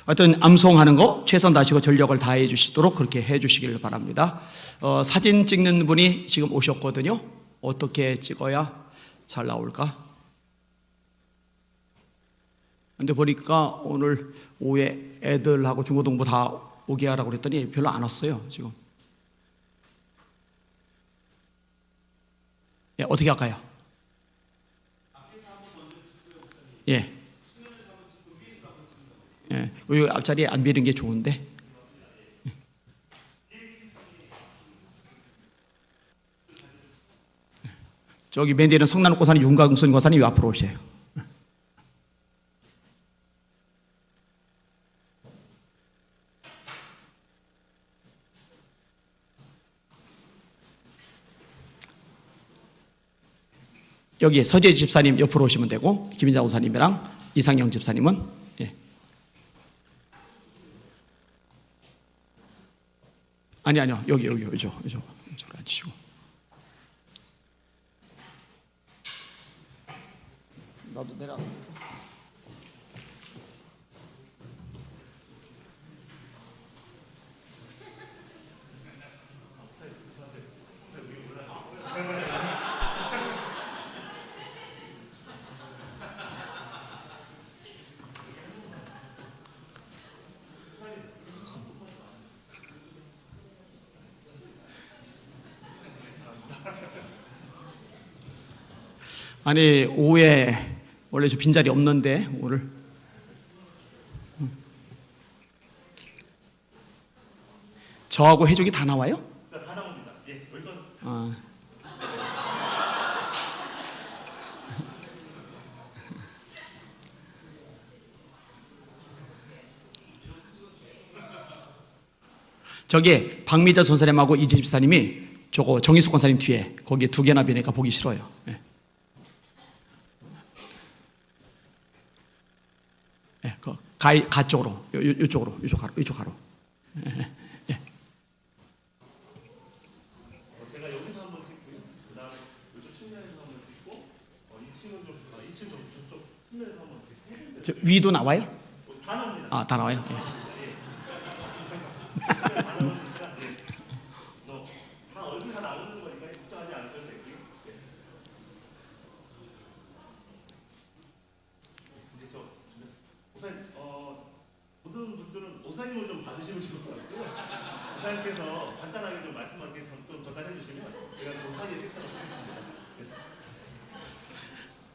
하여튼 암송하는 거 최선 다하시고 전력을 다해 주시도록 그렇게 해 주시길 바랍니다. 사진 찍는 분이 지금 오셨거든요. 어떻게 찍어야 잘 나올까? 근데 보니까 오늘 오후에 애들하고 중고등부 다 오게 하라고 그랬더니 별로 안 왔어요, 지금. 예, 어떻게 할까요? 예. 예, 여기 앞자리에 안 비는 게 좋은데. 저기 맨 뒤에는 성남 고사님 윤강순 고사님 이 앞으로 오세요. 여기 서재 집사님 옆으로 오시면 되고, 김인자 고사님이랑 이상영 집사님은 예. 아니요 여기 이쪽으로 앉으시고. 나도 내가 아니 오후에 원래 저 빈자리 없는데 오늘 저하고 해족이 다 나와요? 다 나옵니다. 예, 물건. 아. 저기 박미자 선생님하고 이지 집사님이 저거 정희숙 권사님 뒤에 거기에 두 개나 비니까 보기 싫어요. 예. 예, 그 가 쪽으로 이쪽으로 이쪽 가로. 예. 제가 여기서 한번 찍고요. 그다음에 이쪽 측면에서 한번 찍고, 2층은 좀 2층 좀 저쪽 측면에서 한번 찍고. 저 위도 나와요? 다 나옵니다. 아, 다 나와요. 예. 다 나오니까 다 얼굴 다 나오는 거니까 걱정하지 않으셔도 되고요. 예. 이제 목사님, 모든 분들은 목사님을 좀 받으시면 좋을 것 같고요. 목사님께서 간단하게 좀 말씀하게 좀 전달해 주시면 제가 그 사이에 책상을 하겠습니다.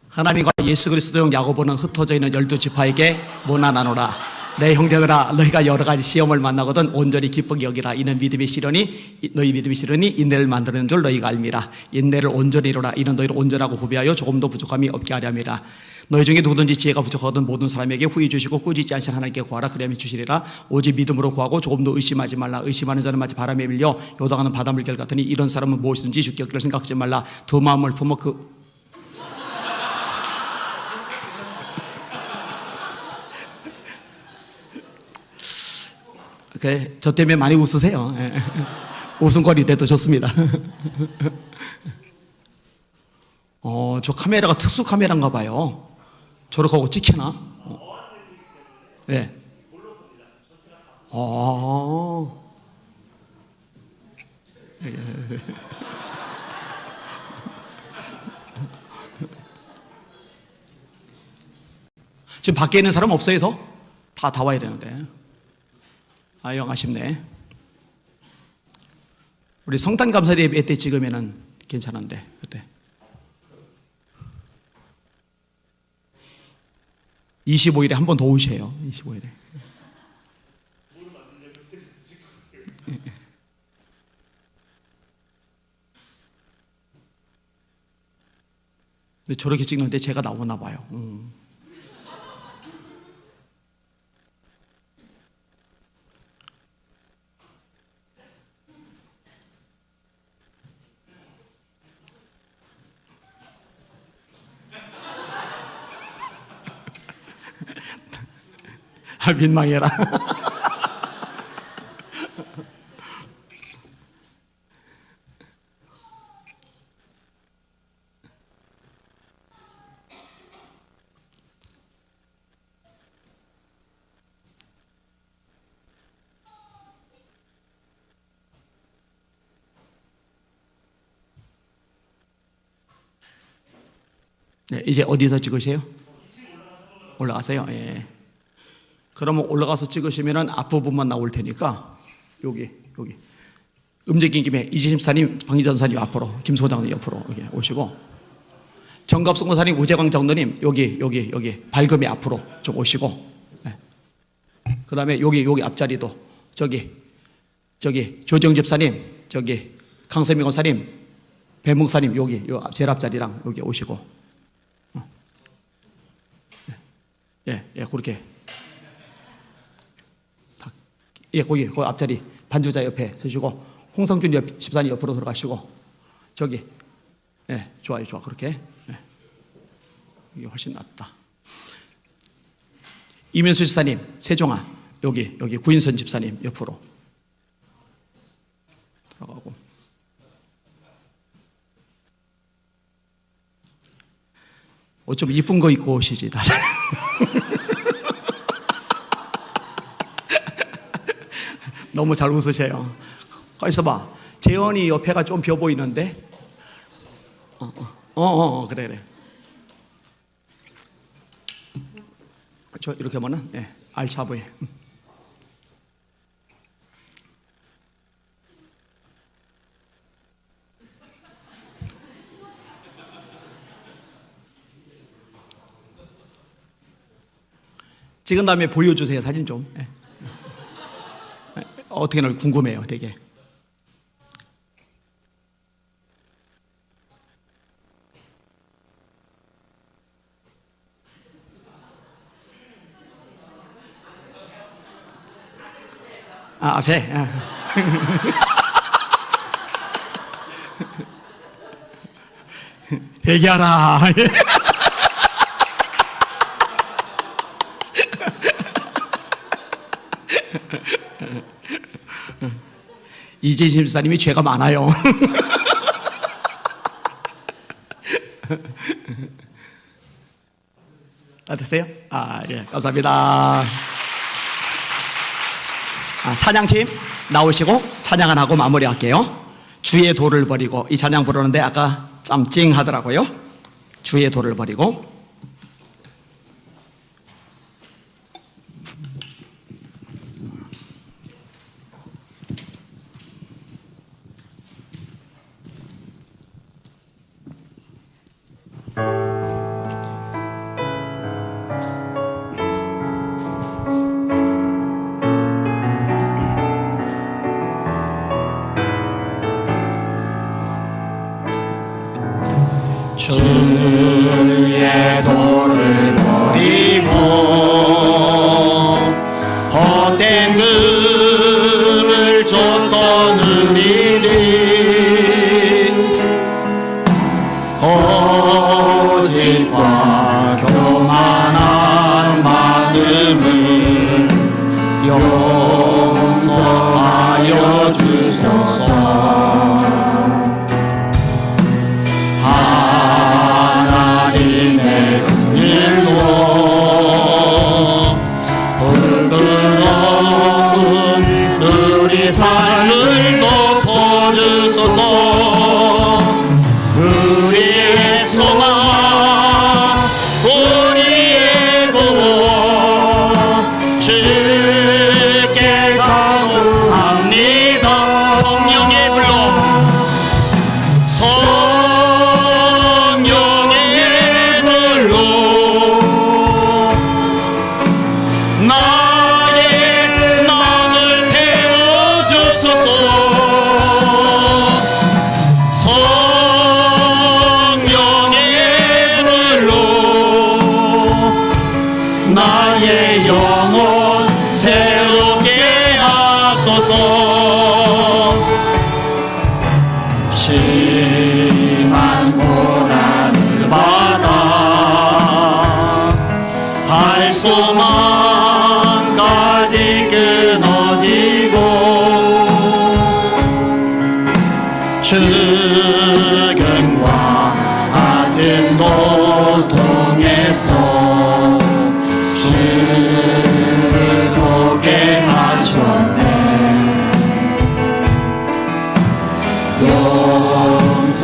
하나님과 예수 그리스도용 야고보는 흩어져 있는 12지파에게 모난하노라. 내 형제들아, 너희가 여러 가지 시험을 만나거든 온전히 기쁘게 여기라. 이는 믿음의 시련이 너희 믿음의 시련이 인내를 만드는 줄 너희가 알미라. 인내를 온전히 이루라. 이는 너희를 온전하고 후비하여 조금도 부족함이 없게 하려 함이라. 너희 중에 누구든지 지혜가 부족하거든 모든 사람에게 후히 주시고 꾸짖지 않으신 하나님께 구하라. 그리하면 주시리라. 오직 믿음으로 구하고 조금도 의심하지 말라. 의심하는 자는 마치 바람에 밀려 요동하는 바닷물결 같으니 이런 사람은 무엇이든지 주께 얻기를 생각하지 말라. 두 마음을 품어 저 때문에 많이 웃으세요. 예. 웃음거리 돼도 좋습니다. 저 카메라가 특수 카메라인가 봐요. 저렇게 하고 찍히나? 네. 지금 밖에 있는 사람 없어요, 다 와야 되는데. 영 아쉽네. 우리 성탄 감사 예배 때 찍으면은 괜찮은데 그때 25일에 한 번 더 오셔요. 25일에. 근데 저렇게 찍는데 제가 나오나 봐요. 민망해라. 네, 이제 어디서 찍으세요? 올라가세요. 예. 그러면 올라가서 찍으시면은 앞부분만 나올 테니까 여기 움직인 김에 이지심 사님, 방희전 사님 앞으로, 김소장님 옆으로 여기 오시고, 정갑승 권사님, 우재광 장로님 여기 발금이 앞으로 좀 오시고, 예. 그 다음에 여기 앞자리도 저기 조정 집사님, 저기 강세민 권사님, 배몽사님 여기 제일 앞자리랑 여기 오시고, 예, 그렇게. 예, 거기 앞자리 반주자 옆에 서시고, 홍성준 집사님 옆으로 들어가시고, 저기, 예, 좋아요, 그렇게. 예. 이게 훨씬 낫다. 이면수 집사님, 세종아, 여기 구인선 집사님 옆으로 들어가고. 좀 이쁜 거 입고 오시지, 다들. 너무 잘 웃으세요. 거기서 봐. 재현이 옆에가 좀 비어 보이는데? 그래. 저 이렇게 하면은, 예, 알차 보여. 찍은 다음에 보여주세요, 사진 좀. 예. 어떻게 나올지 궁금해요, 되게. 앞에. 회개하라. 이재심 집사님이 죄가 많아요. 됐어요? 예, 감사합니다. 찬양팀 나오시고 찬양 안 하고 마무리할게요. 주의 도를 버리고, 이 찬양 부르는데 아까 참 찡하더라고요. 주의 도를 버리고. 주의 도를 버리고 헛된 금을 쫓던 우리는 거짓과 교만한 마음을 용서하여 주소서. 하나님의 긍휼로 부끄러운 우리 삶을 덮어주소서. 우리의 소망, 우리의 구원 주께 간구합니다. 성령의 불로, 성령의 불로 나의 마음을 태워주소서. 성령의 불로 나의 영혼 새롭게 하소서. 심한 고난을 받아 살 소망까지 끊어지고 죽음과 같은 고통에서 주를 보게 하셨네.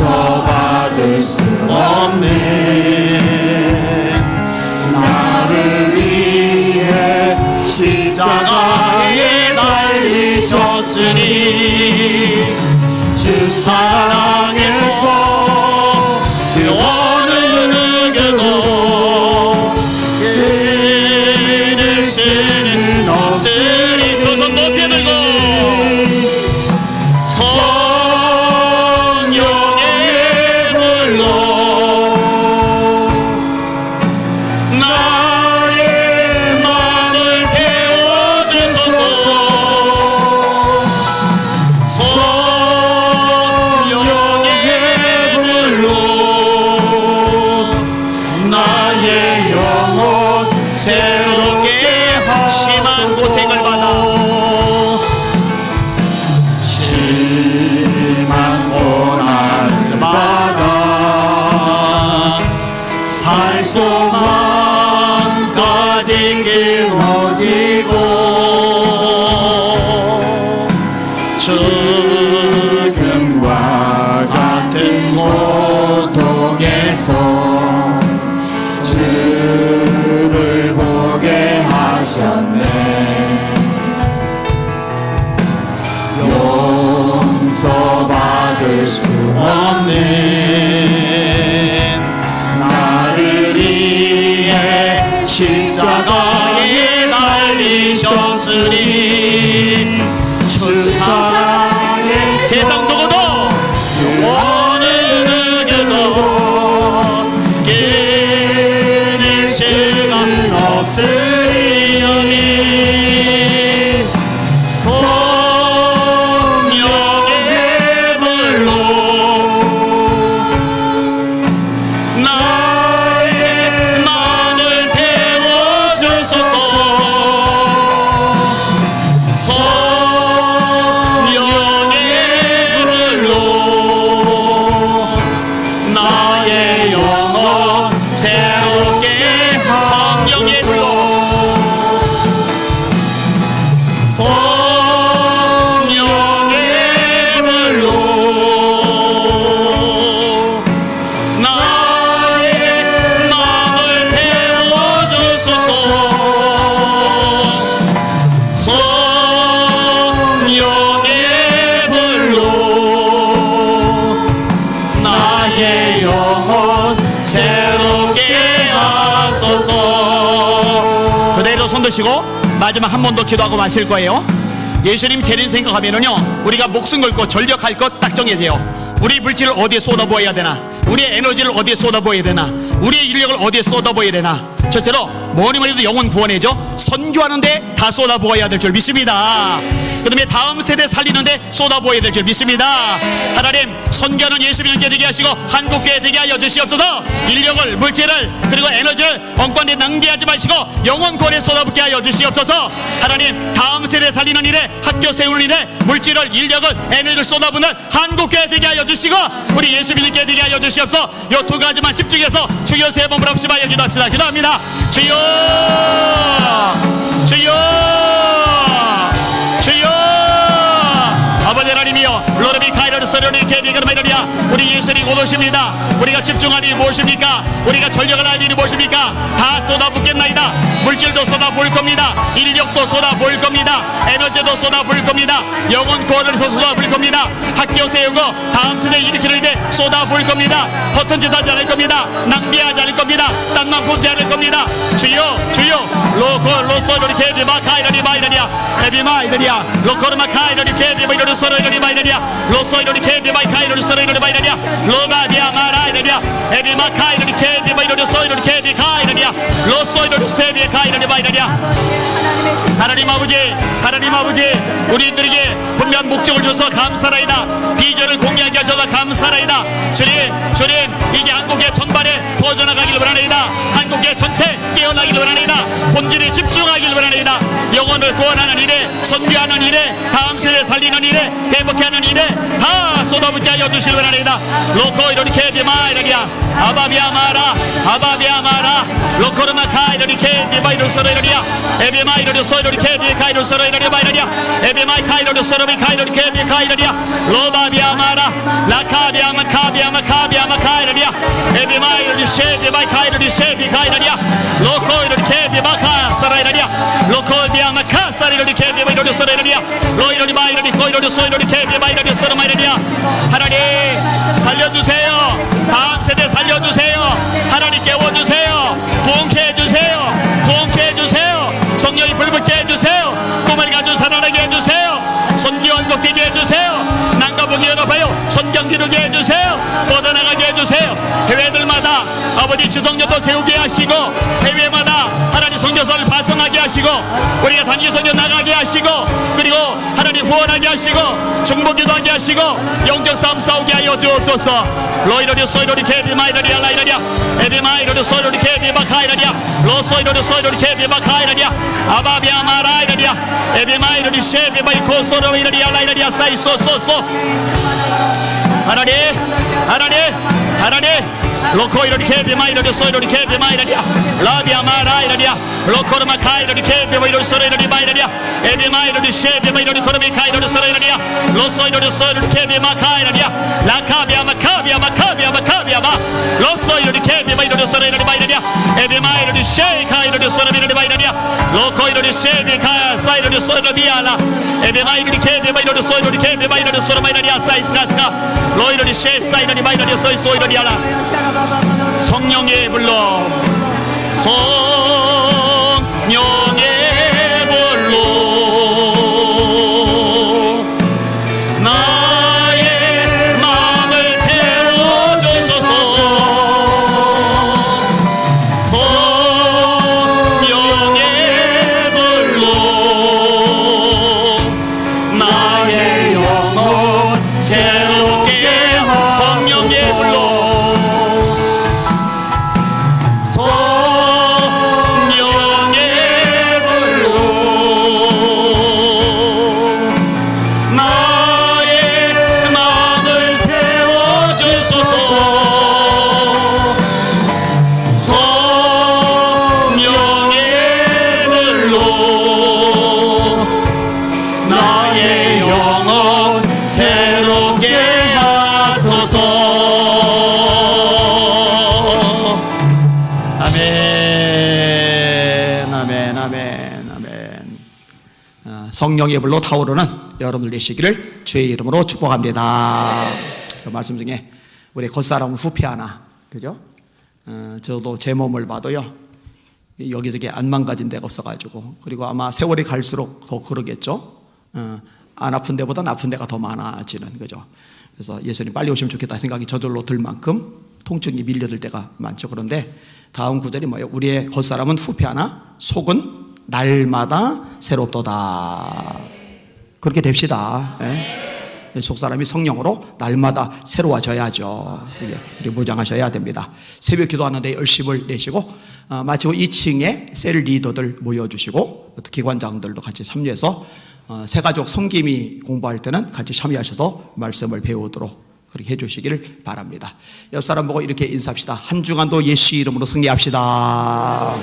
용서받을 수 없는 나를 세상 누구도 어느 누구도 깨질 수가 없으리니 성령의 불로 나의 마음을 태워주소서 성령의 불로 나의 영혼 새롭게 성령의 불로 성령의 불로 나의 마음을 태워주소서 성령의 불로 나의 영혼 새롭게 하소서. 그대로 손 드시고 마지막 한 번 더 기도하고 마실 거예요. 예수님 재림 생각하면은요, 우리가 목숨 걸고 전력할 것 딱 정해져요. 우리 물질을 어디에 쏟아부어야 되나, 우리의 에너지를 어디에 쏟아부어야 되나, 우리의 인력을 어디에 쏟아부어야 되나. 첫째로 뭐니 뭐니 해도 영혼 구원해죠. 선교하는데 다 쏟아부어야 될 줄 믿습니다. 그 다음에 다음 세대 살리는데 쏟아부어야 될 줄 믿습니다. 하나님, 선교하는 예수 믿게 되게 하시고 한국교회 되게 하여 주시옵소서. 인력을, 물질을, 그리고 에너지를 엉뚱한데 낭비하지 마시고 영혼 구원에 쏟아붓게 하여 주시옵소서. 하나님, 다음 세대 살리는 일에, 학교 세우는 일에 물질을, 인력을, 에너지를 쏟아붓는 한국교회 되게 하여 주시고 우리 예수 믿게 되게 하여 주시옵소서. 이 두 가지만 집중해서 주여 세 번 부릅시다. 기도합시다. 기도합니다. 주여, 주여, 주여. 아버지 하나님이여, 로르비 카이로르 소리오니 케비가르마이라리아, 우리 예수님 곧 오십니다. 우리가 집중할 일이 무엇입니까? 우리가 전력을 할 일이 무엇입니까? 다 쏟아붓겠나이다. 물질도 쏟아부을 겁니다. 인력도 쏟아부을 겁니다. 에너지도 쏟아부을 겁니다. 영혼 구원을 쏟아부을 겁니다. 학교 세우고 다음 세대 일으키는 일에 쏟아부을 겁니다. 허튼 짓 하지 않을 겁니다. 낭비하지 않을 겁니다. 땅만 뽑지 않을 겁니다. 주여, 주여. 로소로리 케비마 카이로리 마이라리아, 에비마이라리아, 로코르마 카이로리 케비마이로리 소로이로리 마이라리아, 로소이로리 케비마 카이로리 소로이로리 마이라리아, 로바비아 마라이라리아, 에비마 카이로리 케비마이로리 소이로리 케비 카이라리아, 로소이로리 세비 카이로리 마이라리아. 하나님 아버지, 하나님 아버지, 우리들에게 분명 목적을 줘서 감사라이다. 비전을 공개하게 하셔서 감사라이다. 주님, 주님, 이게 한국의 전반에 퍼져나가길 원하나이다. 한국의 전체 깨어나길 원하나이다. 본질에 집중하길 원하나이다. 영혼을 구원하는 일에, 선교하는 일에, 다음 세대 살리는 일에, 회복케 하는 일에 다 쏟아붓게 하여 주실 원하나이다. 로코 이렇게 비마이라기야, 아바비아마라, 아바비아마라, 로코르마 카이로리 케비마이로 소로이라리아, 에비마이로 소이로리 케비 카이로 소로이라리아 마이라리아, 에비마이 카이로 소로비 카이로리 케비 카이라리아, 로바비아마라, 라카비아마 카비아마 카비아마 카이라리아, 에비마이로 셰비마이 카이로리 셰비 카이라리아, 로코 이렇게 케비마카 사라이라리아, 로코 비아마 카사리로리 케비마이로 소로이라리아, 로이로리 마이로리 코이로리 소이로리 케비마이로리 소로마이라리아. 하나님 살려주세요. 다음 세대 살려주세요. 하나님 깨워주세요. 부흥케 해주세요. 부흥케 해주세요. 성령이 불붙게 해주세요. 꿈을 가지고 살아나게 해주세요. 선기원 걷게 해주세요. 난가보기 연합하여 선경 기르게 해주세요. 뻗어나가게 해주세요. 해외들마다 아버지 지성전도 세우게 하시고, 해외마다 하나님 선교사를 발송하게 하시고, 우리가 단기 선교 나가게 하시고, 그리고 하나님 후원하게 하시고, 중보기도 하게 하시고, 영적 싸움 싸우게 하여 주옵소서. 로이로리 소이로리 케비 마이라리아 라이라리아, 에비 마이로리 소이로리 케비 마카이라리아, 로소이로리 소이로리 케비 마카이라리아, 아바비아 마라이라리아, 에비 마이로리 셰비 마이코 소로이라리아 라이라리아 사이소소소. 하나님, 하나님, 하나님, 로코 이로리 케비 마이로리 소이로리 케비 마이라리아, 라비아 마라이라리아, 로코르마 카이로리 케비 마이로리 소이로리 마이라리아, 에비 마이로리 셰비 마이로리 코르미 카이로리 소이라리아, 로소이로리 소이로리 케비 마카이라리아, 라카비아 마카비아 마카비아 마카비아 마, 로소이로리 케비 마이로리 소이로리 마이라리아, 에비 마이로리 셰이 카이로리 소이로리 마이라리아, 로코 이로리 셰비 카 사이로리 소이로리 알라, 에비 마이로리 케비 마이로리 소이로리 케비 마이로리 소이로리 마이라리아 사이스가스가, 로이로리 셰 사이로리 마이로리 소이로리 알라. 성령의 불로, 성령의 불로, 나의 성령의 불로 타오르는 여러분들 되시기를 주의 이름으로 축복합니다. 그 말씀 중에 우리 겉사람은 후피하나, 그죠? 저도 제 몸을 봐도요, 여기저기 안 망가진 데가 없어가지고, 그리고 아마 세월이 갈수록 더 그러겠죠. 안 아픈 데보다 아픈 데가 더 많아지는 거죠. 그래서 예수님 빨리 오시면 좋겠다 생각이 저절로 들 만큼 통증이 밀려들 때가 많죠. 그런데 다음 구절이 뭐예요? 우리의 겉사람은 후피하나 속은 날마다 새롭도다. 그렇게 됩시다. 예? 속사람이 성령으로 날마다 새로워져야죠. 그리고 무장하셔야 됩니다. 새벽 기도하는데 열심을 내시고, 마치고 2층에 셀 리더들 모여주시고, 또 기관장들도 같이 참여해서 새가족 성김이 공부할 때는 같이 참여하셔서 말씀을 배우도록 그렇게 해주시기를 바랍니다. 옆 사람 보고 이렇게 인사합시다. 한 주간도 예수 이름으로 승리합시다.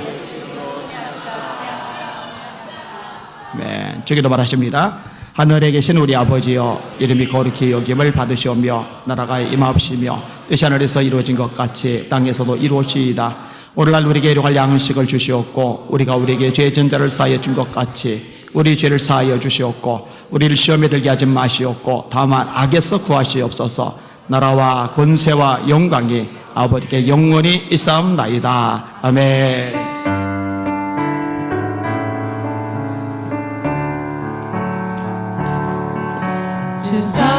네, 저기도 말하십니다. 하늘에 계신 우리 아버지여, 이름이 거룩히 여김을 받으시오며 나라가 임하옵시며 뜻이 하늘에서 이루어진 것 같이 땅에서도 이루어지이다. 오늘날 우리에게 일용할 양식을 주시옵고 우리가 우리에게 죄 전자를 사하여 준 것 같이 우리 죄를 사하여 주시옵고 우리를 시험에 들게 하지 마시옵고 다만 악에서 구하시옵소서. 나라와 권세와 영광이 아버지께 영원히 있사옵나이다. 아멘. 주사